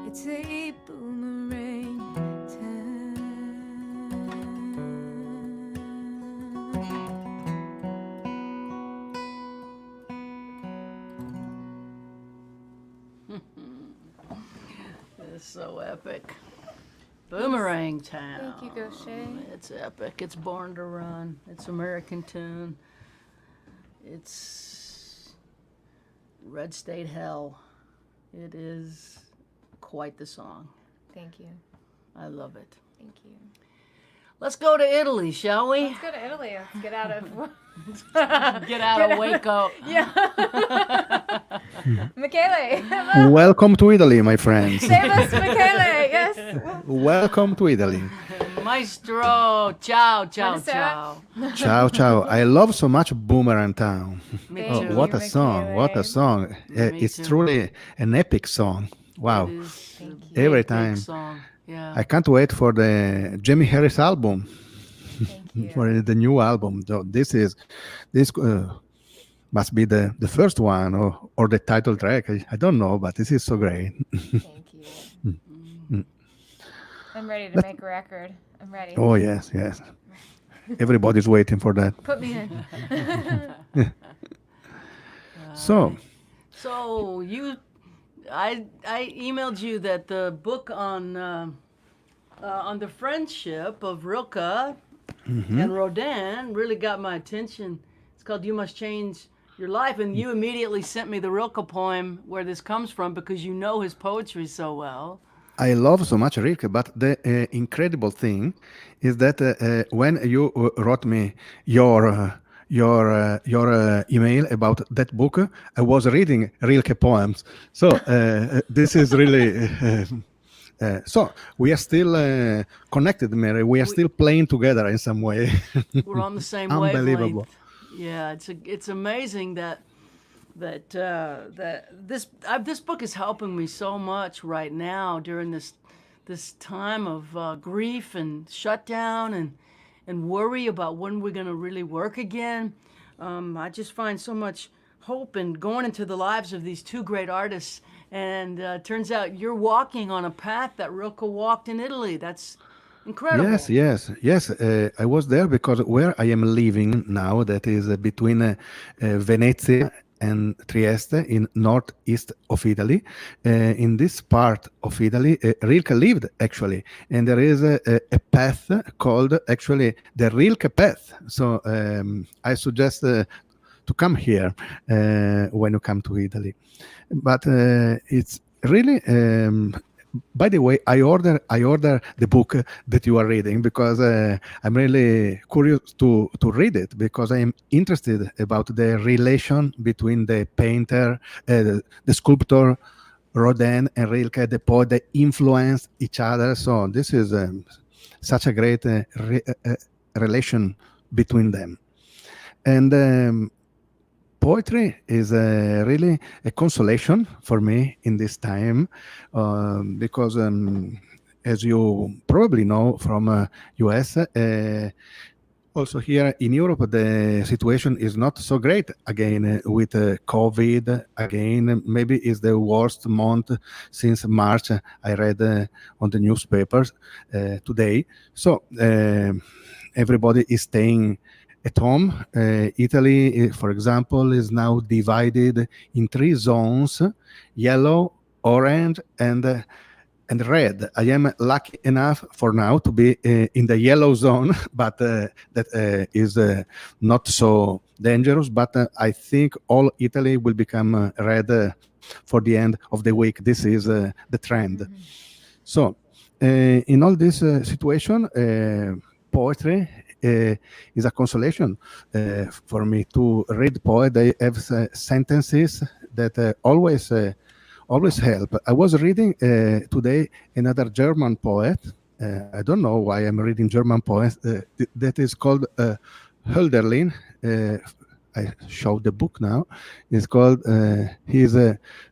B: It's a boomerang town.
A: It's so epic. Boomerang Town.
B: Thank you, Gaucher.
A: It's epic. It's Born to Run. It's American tune. It's Red State Hell. It is quite the song.
B: Thank you.
A: I love it.
B: Thank you.
A: Let's go to Italy, shall we?
B: Let's go to Italy. Let's get out of.
A: Get out of Waco.
B: Yeah. Michele. Hello.
E: Welcome to Italy, my friends.
B: Save us, Michele. Yes.
E: Welcome to Italy.
A: Maestro. Ciao, ciao,
B: Buonasera.
A: ciao.
E: Ciao, ciao. I love so much Boomerang Town.
A: Me
B: Thank
A: too.
B: you,
E: What a song. What a
B: Michele.
E: song. It's
A: too.
E: truly an epic song. Wow.
A: It is a
E: Every
A: big, big
E: time.
A: song. Yeah.
E: I can't wait for the Jamie Harris album,
B: Thank you.
E: for the new album. So this must be the first one or the title track. I don't know, but this is so great.
B: Thank you. I'm ready to make a record. I'm ready.
E: Oh, yes, yes. Everybody's waiting for that.
B: Put me in.
E: So,
A: So I emailed you that the book on the friendship of Rilke and Rodin really got my attention. It's called "You Must Change Your Life," and you immediately sent me the Rilke poem where this comes from because you know his poetry so well.
E: I love so much Rilke, but the incredible thing is that when you wrote me your email about that book, I was reading Rilke poems. So this is really. So we are still connected, Mary. We are still playing together in some way.
A: We're on the same
E: Unbelievable.
A: wavelength. Yeah, it's amazing that this book is helping me so much right now during this time of grief and shutdown and worry about when we're going to really work again. I just find so much hope in going into the lives of these two great artists. And turns out you're walking on a path that Rilke walked in Italy. That's incredible.
E: Yes. I was there because where I am living now, that is between Venezia and Trieste in northeast of Italy. In this part of Italy, Rilke lived actually, and there is a path called actually the Rilke path. So I suggest to come here when you come to Italy. But it's really. By the way, I order the book that you are reading because I'm really curious to read it because I am interested about the relation between the painter, the sculptor Rodin and Rilke, the poet. They influence each other. So this is such a great relation between them, and. Poetry is really a consolation for me in this time because, as you probably know from US, also here in Europe, the situation is not so great again with COVID. Again, maybe it's the worst month since March. I read on the newspapers today. So everybody is staying at home. Italy, for example, is now divided in 3 zones: yellow, orange, and red. I am lucky enough for now to be in the yellow zone, but that is not so dangerous, but I think all Italy will become red for the end of the week. This is the trend. So, in all this situation, poetry is a consolation for me to read poetry. They have sentences that always help. I was reading today another German poet. I don't know why I'm reading German poet. That is called Hölderlin. I show the book now. It's called. He's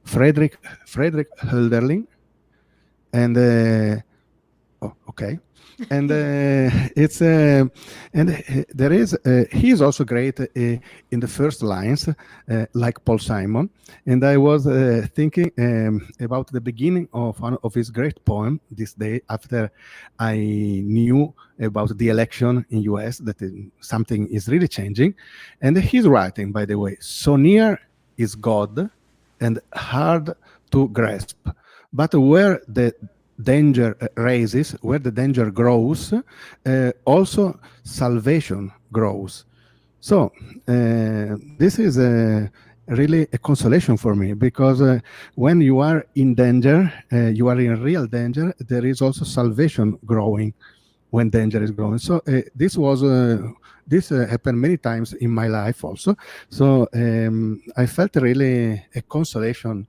E: Friedrich Hölderlin, and okay, and it's and there is he is also great in the first lines, like Paul Simon. And I was thinking about the beginning of one of his great poem this day after I knew about the election in US that something is really changing, and he's writing, by the way, so near is God and hard to grasp, but where the danger raises, where the danger grows, also salvation grows. So this is really a consolation for me, because when you are in danger, you are in real danger, there is also salvation growing when danger is growing. So this happened many times in my life also. So I felt really a consolation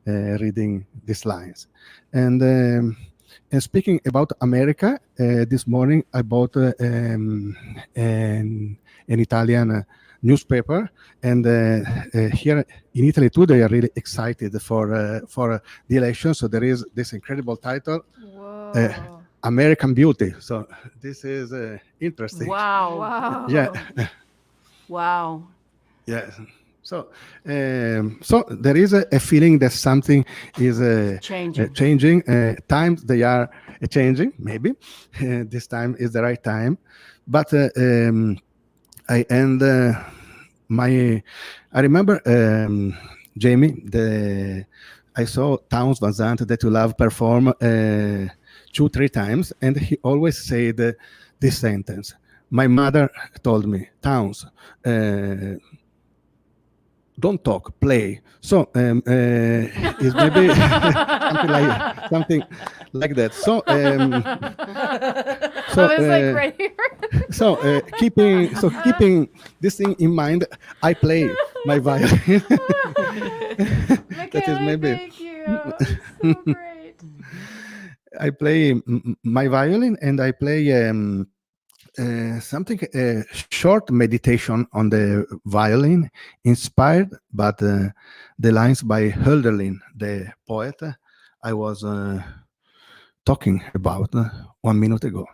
E: reading these lines. And speaking about America, this morning I bought an Italian newspaper, and here in Italy too, they are really excited for the election. So there is this incredible title,
B: Whoa.
E: American Beauty. So this is interesting.
A: Wow.
B: Wow.
E: Yeah.
A: Wow.
E: Yes. So, so there is a feeling that something is
A: Changing.
E: changing. Times they are changing. Maybe this time is the right time. But I end my. I remember Jamie. I saw Towns Van Zandt that you love perform 2-3 times, and he always said this sentence. My mother told me, Towns. Don't talk, play. So is maybe something like that. So
B: I was like right here.
E: keeping this thing in mind, I play my violin. That is
B: Michaela,
E: maybe
B: thank you. It's so great.
E: I play my violin, and I play something short meditation on the violin, inspired by the lines by Hölderlin, the poet I was talking about 1 minute ago.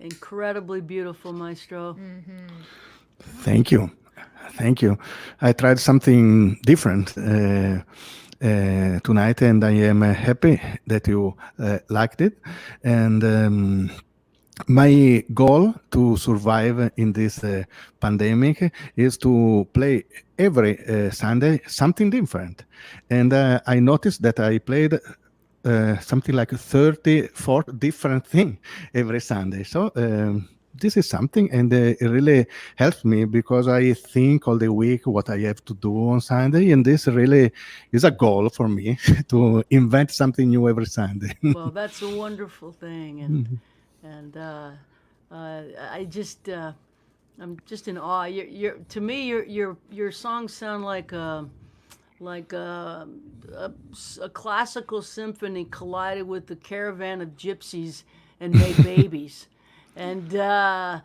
A: incredibly beautiful, Maestro.
E: Thank you. Thank you. I tried something different tonight, and I am happy that you liked it. And my goal to survive in this pandemic is to play every Sunday something different. And I noticed that I played something like 34 different things every Sunday. So this is something, and it really helps me because I think all the week what I have to do on Sunday, and this really is a goal for me to invent something new every Sunday.
A: Well, that's a wonderful thing, and I just I'm just in awe. To me, your songs sound like a classical symphony collided with the caravan of gypsies and made babies. And the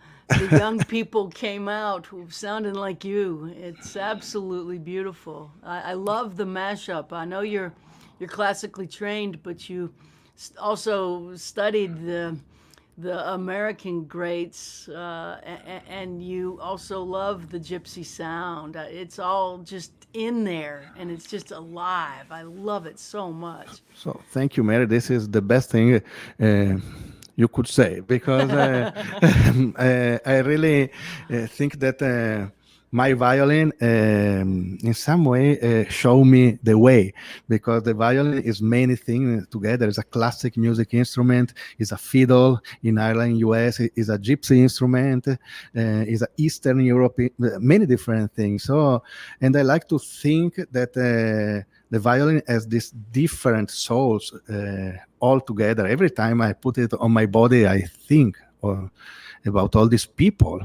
A: young people came out sounding like you. It's absolutely beautiful. I love the mashup. I know you're classically trained, but you also studied the American greats, and you also love the gypsy sound. It's all just in there, and it's just alive. I love it so much.
E: So thank you, Mary. This is the best thing you could say, because I really think that my violin in some way show me the way, because the violin is many things together. It's a classic music instrument, it's a fiddle in Ireland, US, it's a gypsy instrument, it's a Eastern Europe, many different things. So, and I like to think that the violin has these different souls all together. Every time I put it on my body, I think about all these people,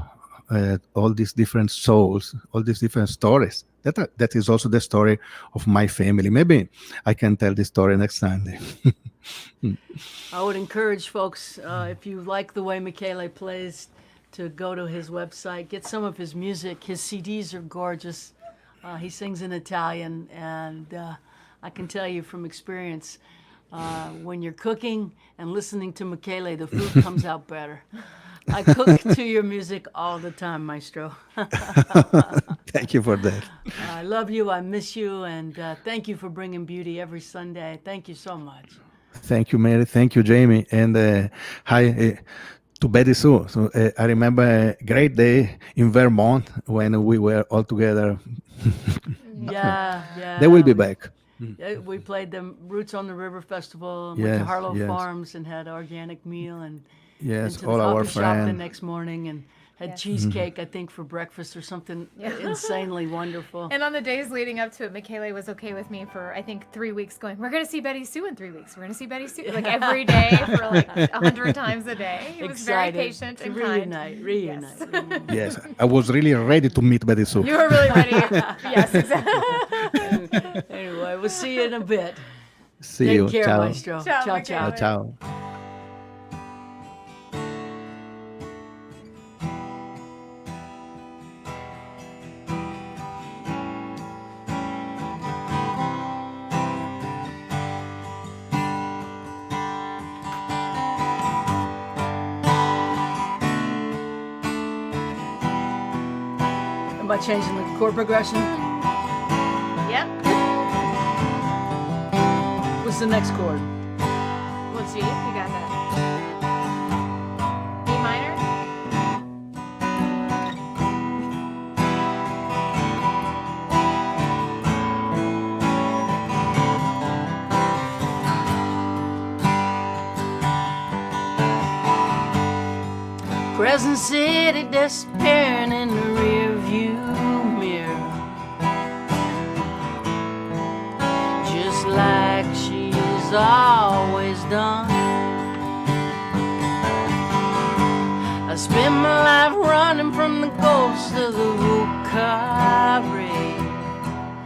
E: all these different souls, all these different stories. That is also the story of my family. Maybe I can tell this story next Sunday.
A: I would encourage folks, if you like the way Michele plays, to go to his website, get some of his music. His CDs are gorgeous. He sings in Italian, and I can tell you from experience, when you're cooking and listening to Michele, the food comes out better. I cook to your music all the time, Maestro.
E: Thank you for that.
A: I love you, I miss you, and thank you for bringing beauty every Sunday. Thank you so much.
E: Thank you, Mary. Thank you, Jamie. And hi to BettySoo. So I remember a great day in Vermont when we were all together.
A: Yeah.
E: They will be back.
A: We played the Roots on the River Festival, and went to
E: Yes,
A: Harlow
E: yes.
A: Farms and had organic meal, and
E: Yes,
A: into
E: all
A: the
E: our
A: coffee shop the
E: friends.
A: next morning, and had
B: Yes.
A: cheesecake, I think, for breakfast or something insanely wonderful.
B: And on the days leading up to it, Michele was okay with me for, I think, 3 weeks going, we're going to see BettySoo in 3 weeks. We're going to see BettySoo, like every day for like 100 times a day. He was very
A: Excited
B: patient
A: to
B: and kind.
A: reunite.
E: Yes, I was really ready to meet BettySoo.
B: You were really ready. Yes, exactly.
A: Anyway, we'll see you in a bit.
E: See
A: Take
E: you.
A: care,
E: Ciao.
A: Maestro.
B: Ciao,
A: Ciao,
B: Michele.
A: ciao.
E: Ciao.
A: Am I changing the chord progression?
B: Yep.
A: What's the next chord?
B: Well, G, you got that. E minor.
A: Crescent City disappearing in the rear view mirror, just like she's always done. I spent my life running from the ghost of the Vocare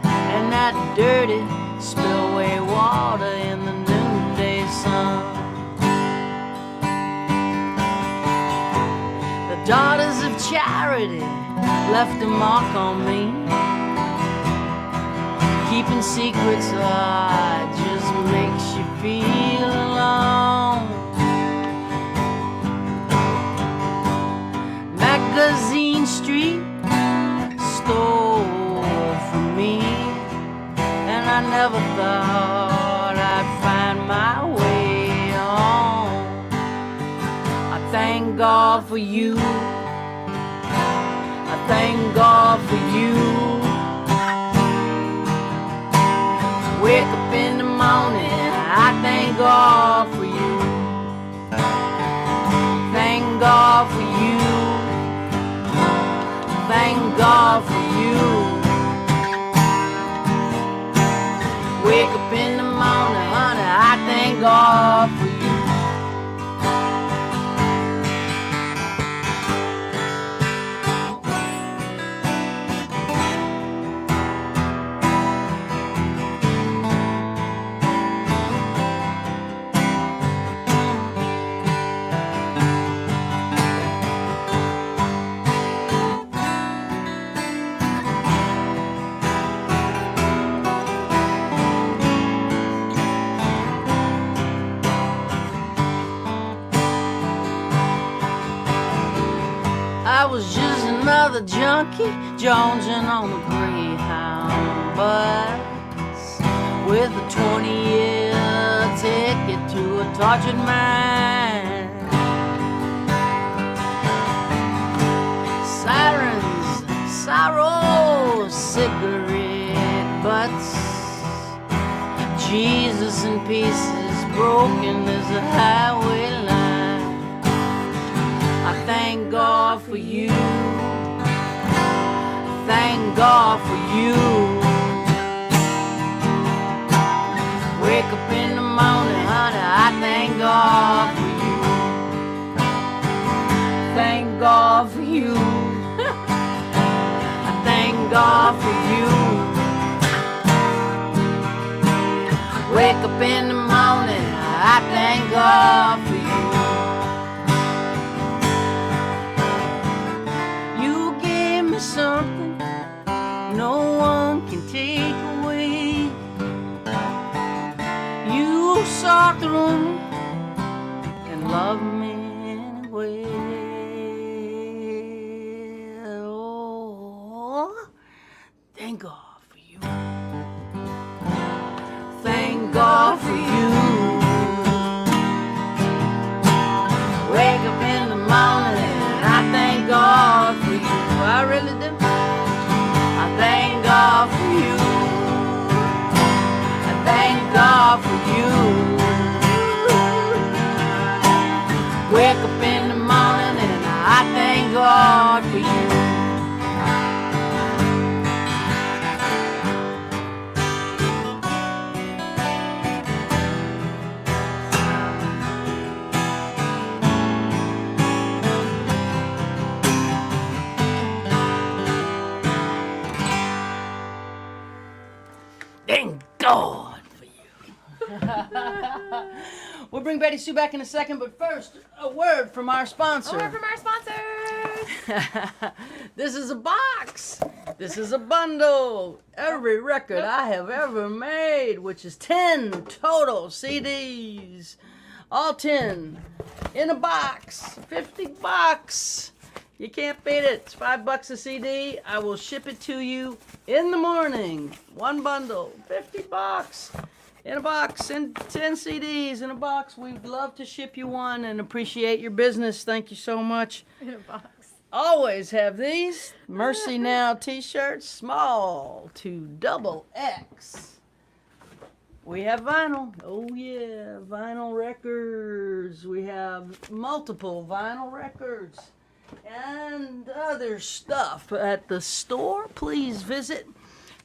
A: and that dirty spillway water in the noonday sun. Daughters of Charity left a mark on me. Keeping secrets just makes you feel alone. Magazine Street stole from me, and I never thought I'd find my way home. I thank God for you. I thank God for you. Wake up in the morning, I thank God for you. Thank God for you. Thank God for you. Wake up in the morning, honey, I thank God for you. I was just another junkie jonesing on the Greyhound bus with a 20-year ticket to a tortured mind. Sirens, sorrow, cigarette butts, Jesus in pieces, broken as a highway line. I thank God for you. Thank God for you. Wake up in the morning, honey, I thank God for you. Thank God for you. I thank God for you. Wake up in the morning, I thank God for you. Something no one can take away. You saw through me and loved me anyway. Oh, thank God for you. Thank God for you. Wake up in the morning and I thank God for you. I really do. I thank God for you. I thank God for you. Wake up in the morning and I thank God for you. Thank God for you. We'll bring BettySoo back in a second, but first, a word from our sponsor.
B: A word from our sponsors.
A: This is a box. This is a bundle. Every record I have ever made, which is 10 total CDs. All 10 in a box. $50. You can't beat it. It's $5 a CD. I will ship it to you in the morning. One bundle, $50 in a box, and 10 CDs in a box. We'd love to ship you one and appreciate your business. Thank you so much.
B: In a box.
A: Always have these Mercy Now t-shirts, small to XX. We have vinyl. Oh yeah, vinyl records. We have multiple vinyl records and other stuff at the store. Please visit.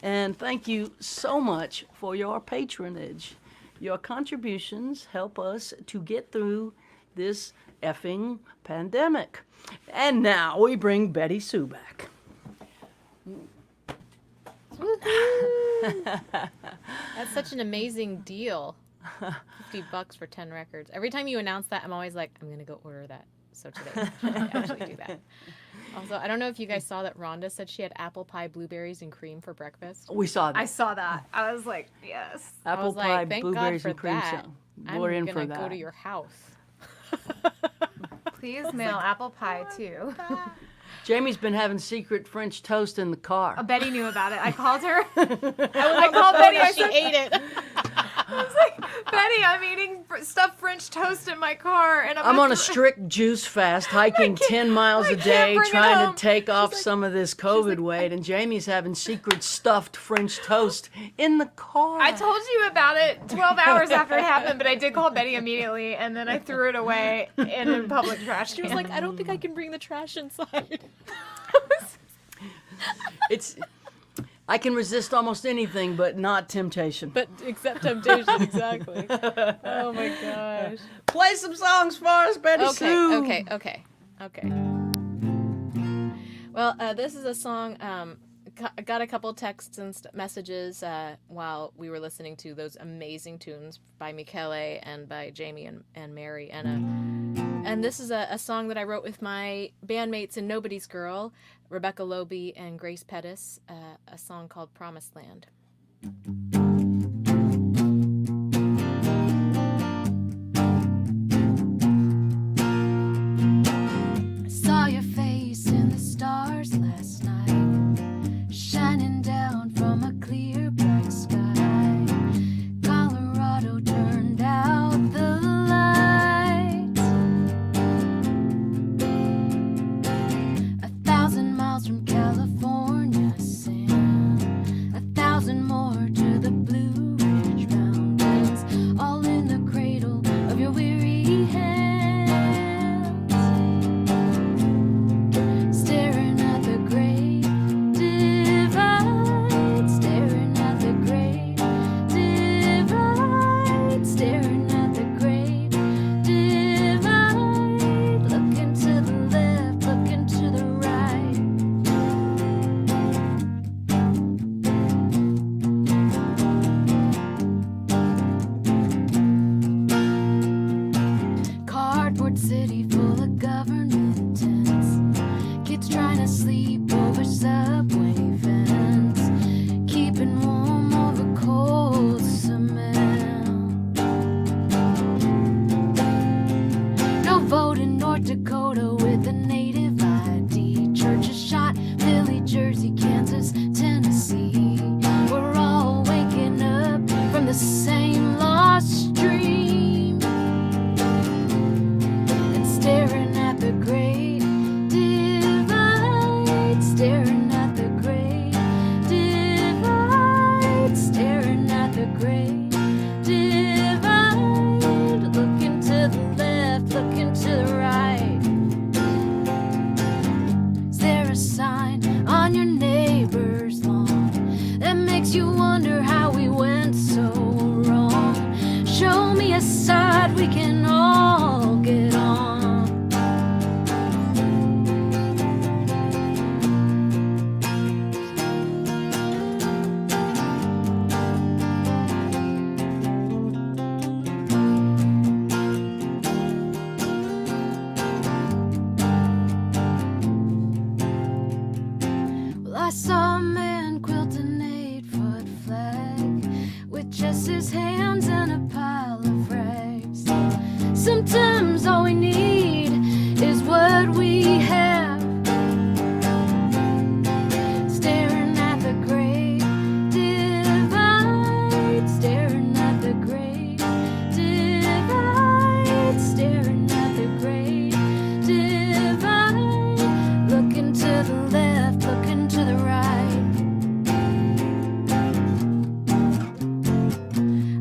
A: And thank you so much for your patronage. Your contributions help us to get through this effing pandemic. And now we bring BettySoo back.
C: That's such an amazing deal. $50 for 10 records. Every time you announce that, I'm always like, I'm going to go order that. So today, I actually do that. Also, I don't know if you guys saw that Rhonda said she had apple pie, blueberries, and cream for breakfast.
A: We saw that.
B: I saw that. I was like, yes.
A: Apple
C: was
A: pie,
C: like, thank God
A: blueberries,
C: for
A: and cream.
C: that.
A: So we're in
C: I'm
A: for
C: going to
A: that.
C: go to your house.
B: Please mail apple pie too.
A: Jamie's been having secret French toast in the car.
B: Oh, Betty knew about it. I called her. I called Betty. I
C: She
B: said,
C: ate it.
B: I was like, Betty, I'm eating stuffed French toast in my car, and
A: I'm on a strict juice fast, hiking 10 miles
B: I
A: a
B: can't
A: day,
B: bring it
A: trying
B: home.
A: to take off
B: like-
A: some of this COVID weight, and Jamie's having secret stuffed French toast in the car.
B: I told you about it 12 hours after it happened, but I did call Betty immediately, and then I threw it away in a public trash can.
C: She was like, I don't think I can bring the trash inside.
A: I can resist almost anything, but not temptation.
C: But except temptation, exactly. Oh my gosh.
A: Play some songs for us, BettySoo.
C: Okay. Well, this is a song. I got a couple texts and messages while we were listening to those amazing tunes by Michele and by Jamie and Mary. And this is a song that I wrote with my bandmates in Nobody's Girl, Rebecca Loby and Grace Pettis, a song called Promised Land.
D: I saw your face in the stars last night, shining down from a clear black sky. Colorado turned out the lights. 1,000 miles from California sand, 1,000 more to the Blue Ridge Mountains, all in the cradle of your weary hands. Staring at the great divide, staring at the great divide, staring at the great divide. Looking to the left, looking to the right. Cardboard city full of government tents, kids trying to sleep over subway vents, keeping warm over cold cement. No vote in North Dakota with a native ID. Churches shot, Philly, Jersey, Kansas, Tennessee. We're all waking up from the same lost dream and staring at the great divide, staring at the great divide, staring at the great divide. Looking to the left, looking to the right. Is there a sign on your neighbor's lawn that makes you wonder how we went so wrong? Show me a side we can all get on. Well, I saw a man quilt an 8-foot flag with just his hands and a pile of rags. Sometimes all we need is what we have. Staring at the great divide, staring at the great divide, staring at the great divide. Looking to the left, looking to the right.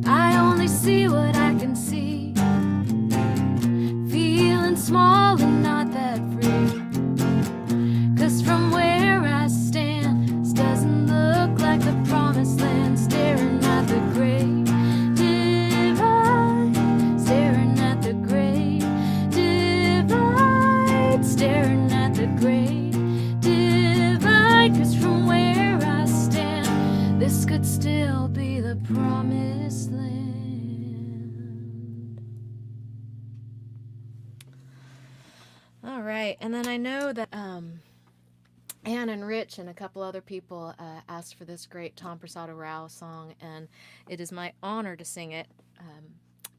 D: I only see what I can see, feeling small and not that free. 'Cause from where I stand, this doesn't look like the promised land. Staring at the great divide, staring at the great divide, staring at the great divide. 'Cause from where I stand, this could still be the promised land.
C: All right, and then I know that Ann and Rich and a couple other people asked for this great Tom Persado Rao song, and it is my honor to sing it.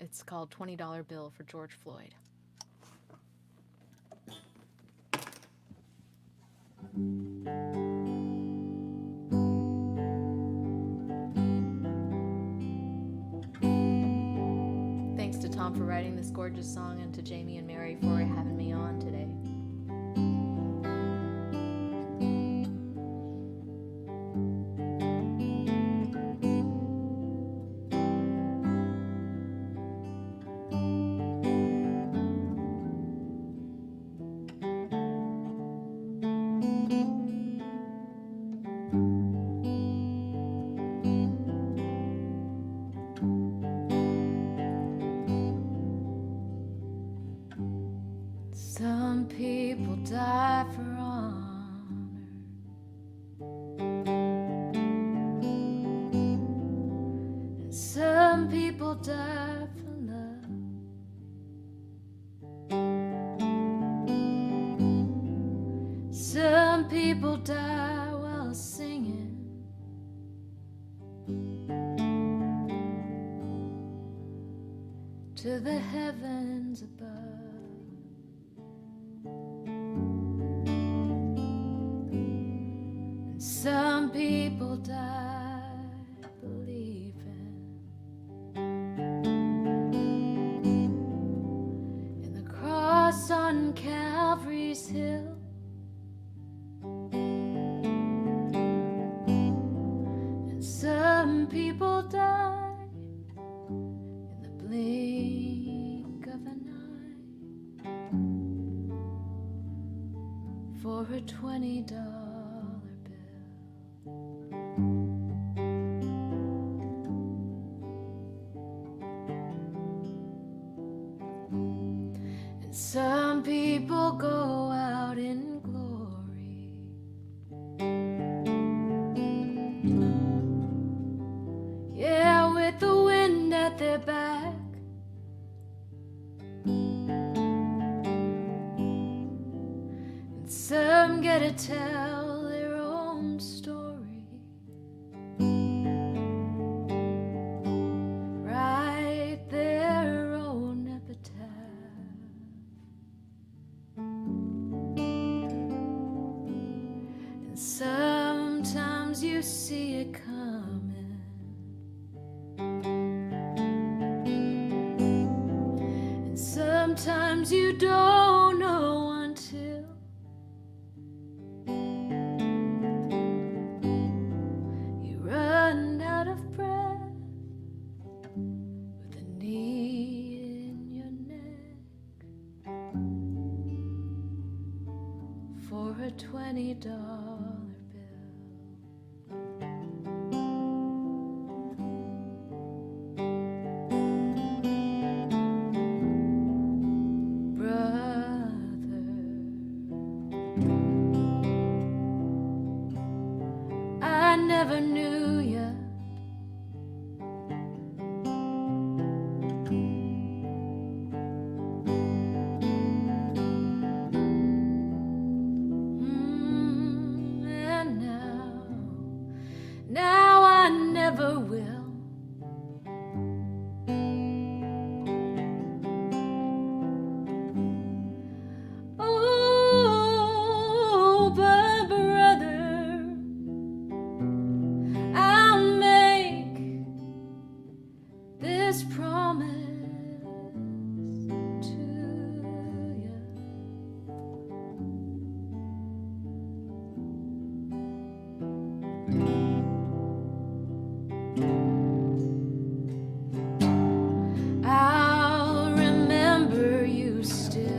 C: It's called $20 Bill for George Floyd. Tom for writing this gorgeous song, and to Jamie and Mary for having me on today.
D: Some people die for honor, and some people die for love. Some people die while singing, to the heavens above. Some people die believing in the cross on Calvary's hill, and some people die in the blink of an eye for a $20. Some people go out in glory, yeah, with the wind at their back. And some get to tell their own story, write their own epitaph. Sometimes you see it coming, and sometimes you don't know until you run out of breath with a knee in your neck for a $20. I never knew ya, and now I never will. Oh, but brother, I'll make this promise to you. I'll remember you still.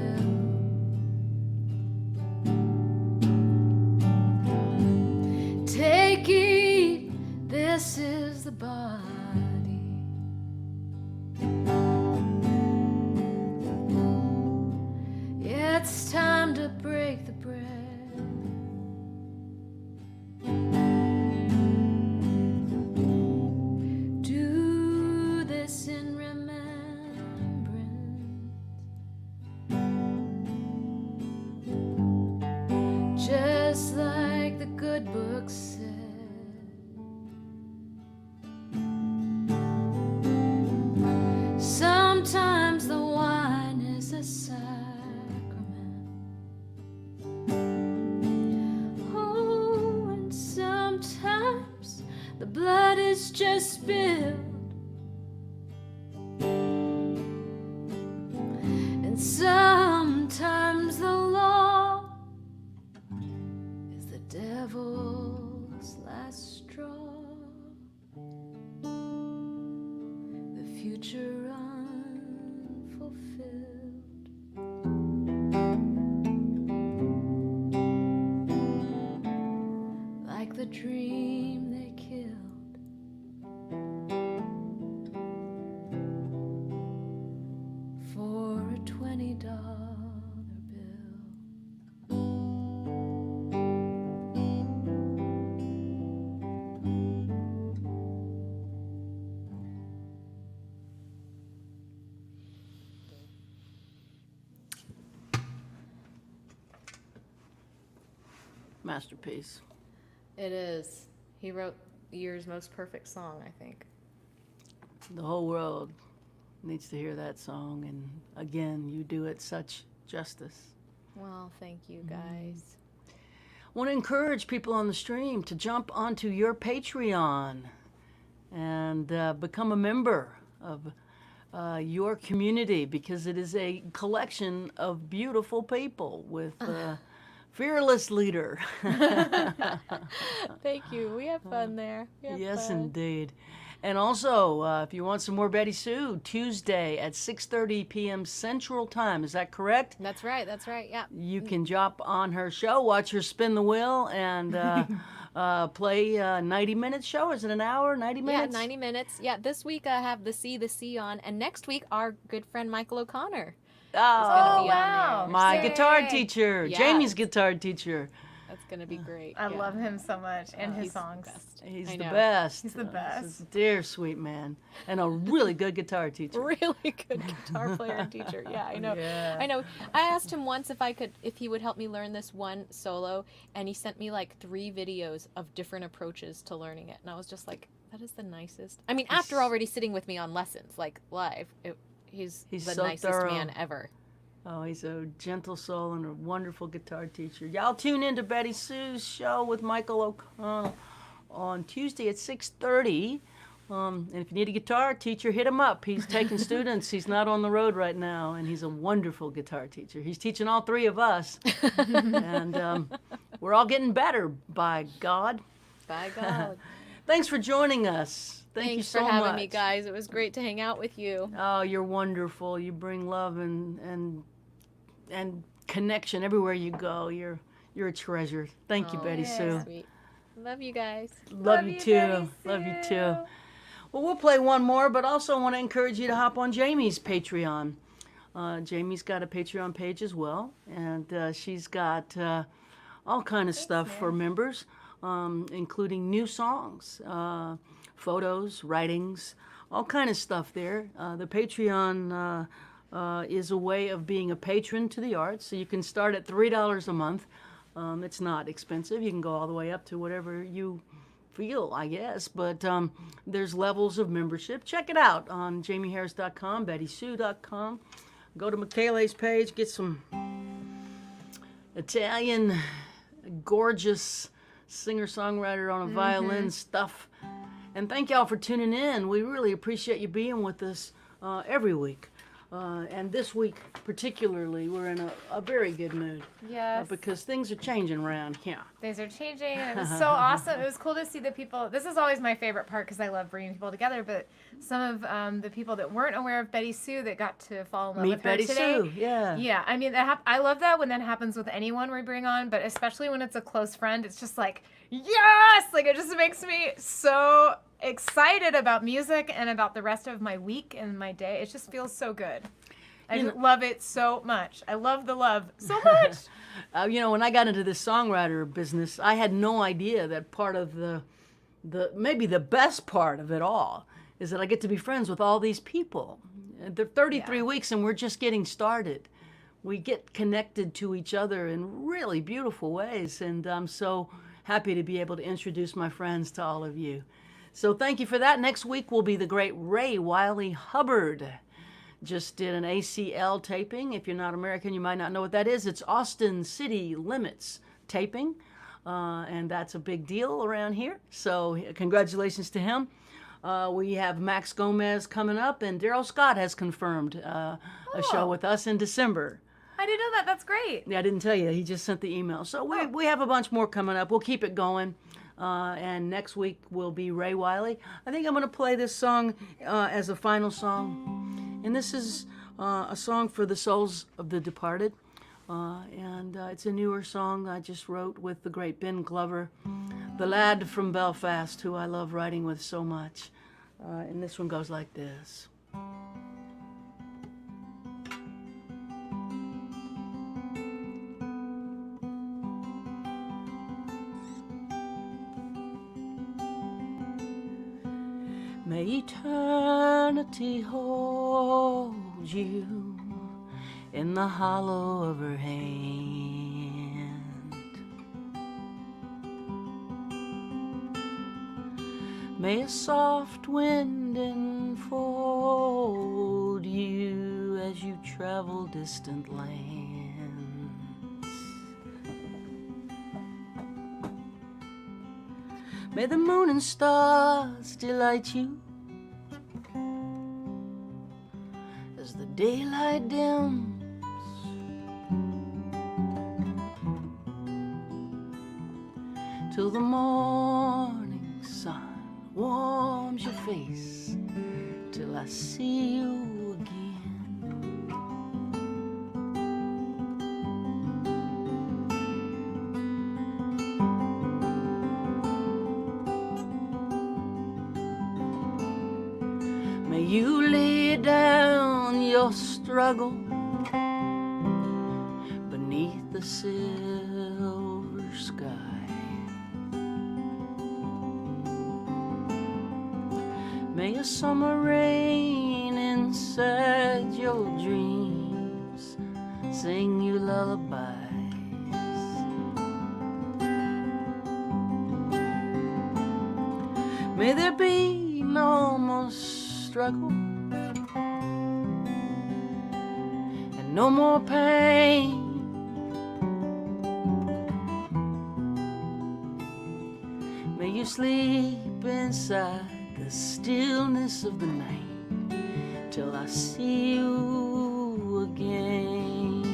D: Take it, this is the body. It's time to break the bread. Do this in remembrance, just like the good book said. Sometimes the wine is a sacrament. Oh, and sometimes the blood is just spilled. devil's last straw, the future unfulfilled. Like the dream they killed, for a $20 bill.
A: Masterpiece.
C: It is. He wrote the year's most perfect song, I think.
A: The whole world needs to hear that song, and again, you do it such justice.
C: Well, thank you guys.
A: Want to encourage people on the stream to jump onto your Patreon and become a member of your community, because it is a collection of beautiful people with fearless leader.
C: Thank you. We have fun there. We have
A: Yes,
C: fun.
A: indeed. And also, if you want some more BettySoo, Tuesday at 6:30 p.m. Central Time. Is that correct?
C: That's right. That's right. Yeah.
A: You can jump on her show, watch her spin the wheel, and play a 90-minute show. Is it an hour, 90 minutes?
C: Yeah, 90 minutes. Yeah, this week I have the C on, and next week our good friend Michael O'Connor.
A: Oh,
C: be on there.
A: my
B: Yay.
A: guitar teacher,
C: Yes.
A: Jamie's guitar teacher.
C: That's going to be great.
B: I
C: Yeah.
B: love him so much, and his
C: He's the
B: songs.
C: best.
A: He's
C: I
A: the
C: know.
A: best.
B: He's the
A: This
B: best.
A: is a dear, sweet man, and a really good guitar teacher.
C: Really good guitar player and teacher. Yeah, I know.
A: Yeah.
C: I know. I asked him once if he would help me learn this one solo, and he sent me like 3 videos of different approaches to learning it, and I was just like, that is the nicest. I mean, after already sitting with me on lessons, like live, he's the
A: so
C: nicest
A: thorough.
C: man ever.
A: Oh, he's a gentle soul and a wonderful guitar teacher. Y'all tune in to BettySoo's show with Michael O'Connell on Tuesday at 6:30. And if you need a guitar teacher, hit him up. He's taking students. He's not on the road right now, and he's a wonderful guitar teacher. He's teaching all 3 of us, and we're all getting better, by God.
C: By God.
A: Thanks for joining us. Thank you
C: Thanks
A: so
C: for having
A: much.
C: me, guys. It was great to hang out with you.
A: Oh, you're wonderful. You bring love and connection everywhere you go. You're a treasure. Thank you,
C: Oh,
A: BettySoo.
C: Sweet. Love you guys.
A: Love you too.
B: BettySoo.
A: Love you too. Well, we'll play one more, but also want to encourage you to hop on Jamie's Patreon. Jamie's got a Patreon page as well, and she's got all kind of stuff for members, including new songs, photos, writings, all kind of stuff there. The Patreon is a way of being a patron to the arts, so you can start at $3 a month. It's not expensive. You can go all the way up to whatever you feel, I guess, but there's levels of membership. Check it out on jamieharris.com, bettysoo.com. Go to Michele's page, get some Italian gorgeous singer-songwriter on a violin stuff. And thank y'all for tuning in. We really appreciate you being with us every week. And this week particularly, we're in a very good mood
B: Yes.
A: because things are changing around here.
B: Things are changing, and it was so awesome. It was cool to see the people. This is always my favorite part because I love bringing people together. But some of the people that weren't aware of BettySoo that got to fall in love
A: Meet
B: with her
A: Betty
B: today.
A: Sue, yeah.
B: Yeah, I mean, I love that when that happens with anyone we bring on, but especially when it's a close friend. It's just like, yes! Like, it just makes me so excited about music and about the rest of my week and my day. It just feels so good. I just love it so much. I love the love so much.
A: When I got into this songwriter business, I had no idea that part of the maybe the best part of it all is that I get to be friends with all these people. They're 33 weeks and we're just getting started. We get connected to each other in really beautiful ways, and I'm so happy to be able to introduce my friends to all of you. So thank you for that. Next week will be the great Ray Wiley Hubbard. Just did an ACL taping. If you're not American, you might not know what that is. It's Austin City Limits taping, and that's a big deal around here. So congratulations to him. We have Max Gomez coming up, and Daryl Scott has confirmed a show with us in December.
B: I didn't know that. That's great.
A: Yeah, I didn't tell you. He just sent the email. So we have a bunch more coming up. We'll keep it going. And next week will be Ray Wiley. I think I'm going to play this song as a final song. And this is a song for the souls of the departed. And it's a newer song I just wrote with the great Ben Glover, the lad from Belfast, who I love writing with so much. And this one goes like this. May eternity hold you in the hollow of her hand. May a soft wind enfold you as you travel distant lands. May the moon and stars delight you as the daylight dims. Till the morning sun warms your face, till I see you again. May you lay down your struggle beneath the silver sky. May a summer rain inside your dreams sing you lullabies. May there be no more struggle and no more pain. May you sleep inside the stillness of the night till I see you again.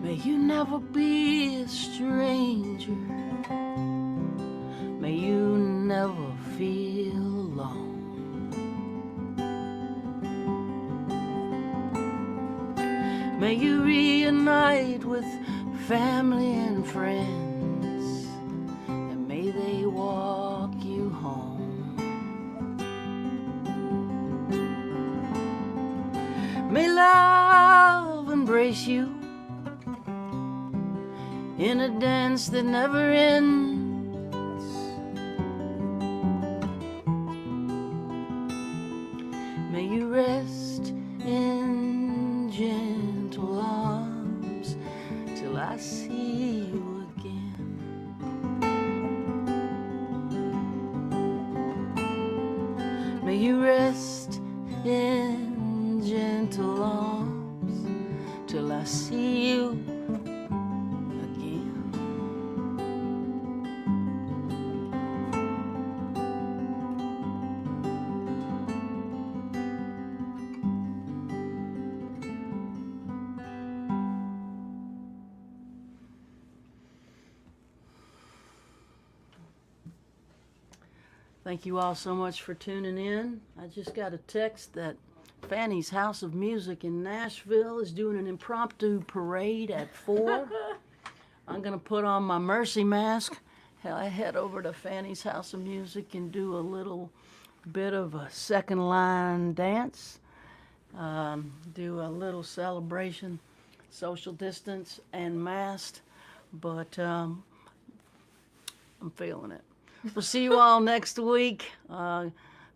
A: May you never be a stranger. May you never feel alone. May you reunite with family and friends, and may they walk you home. May love embrace you in a dance that never ends. May you rest in gentle arms till I see you again. May you rest in gentle arms till I see you again. Thank you all so much for tuning in. I just got a text that Fanny's House of Music in Nashville is doing an impromptu parade at 4. I'm going to put on my Mercy mask. I head over to Fanny's House of Music and do a little bit of a second line dance, do a little celebration, social distance and masked, but I'm feeling it. We'll see you all next week.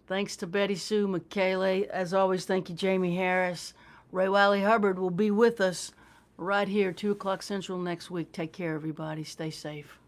A: Thanks to BettySoo, Michaela. As always, thank you, Jamie Harris. Ray Wiley Hubbard will be with us right here, 2 o'clock Central next week. Take care, everybody. Stay safe.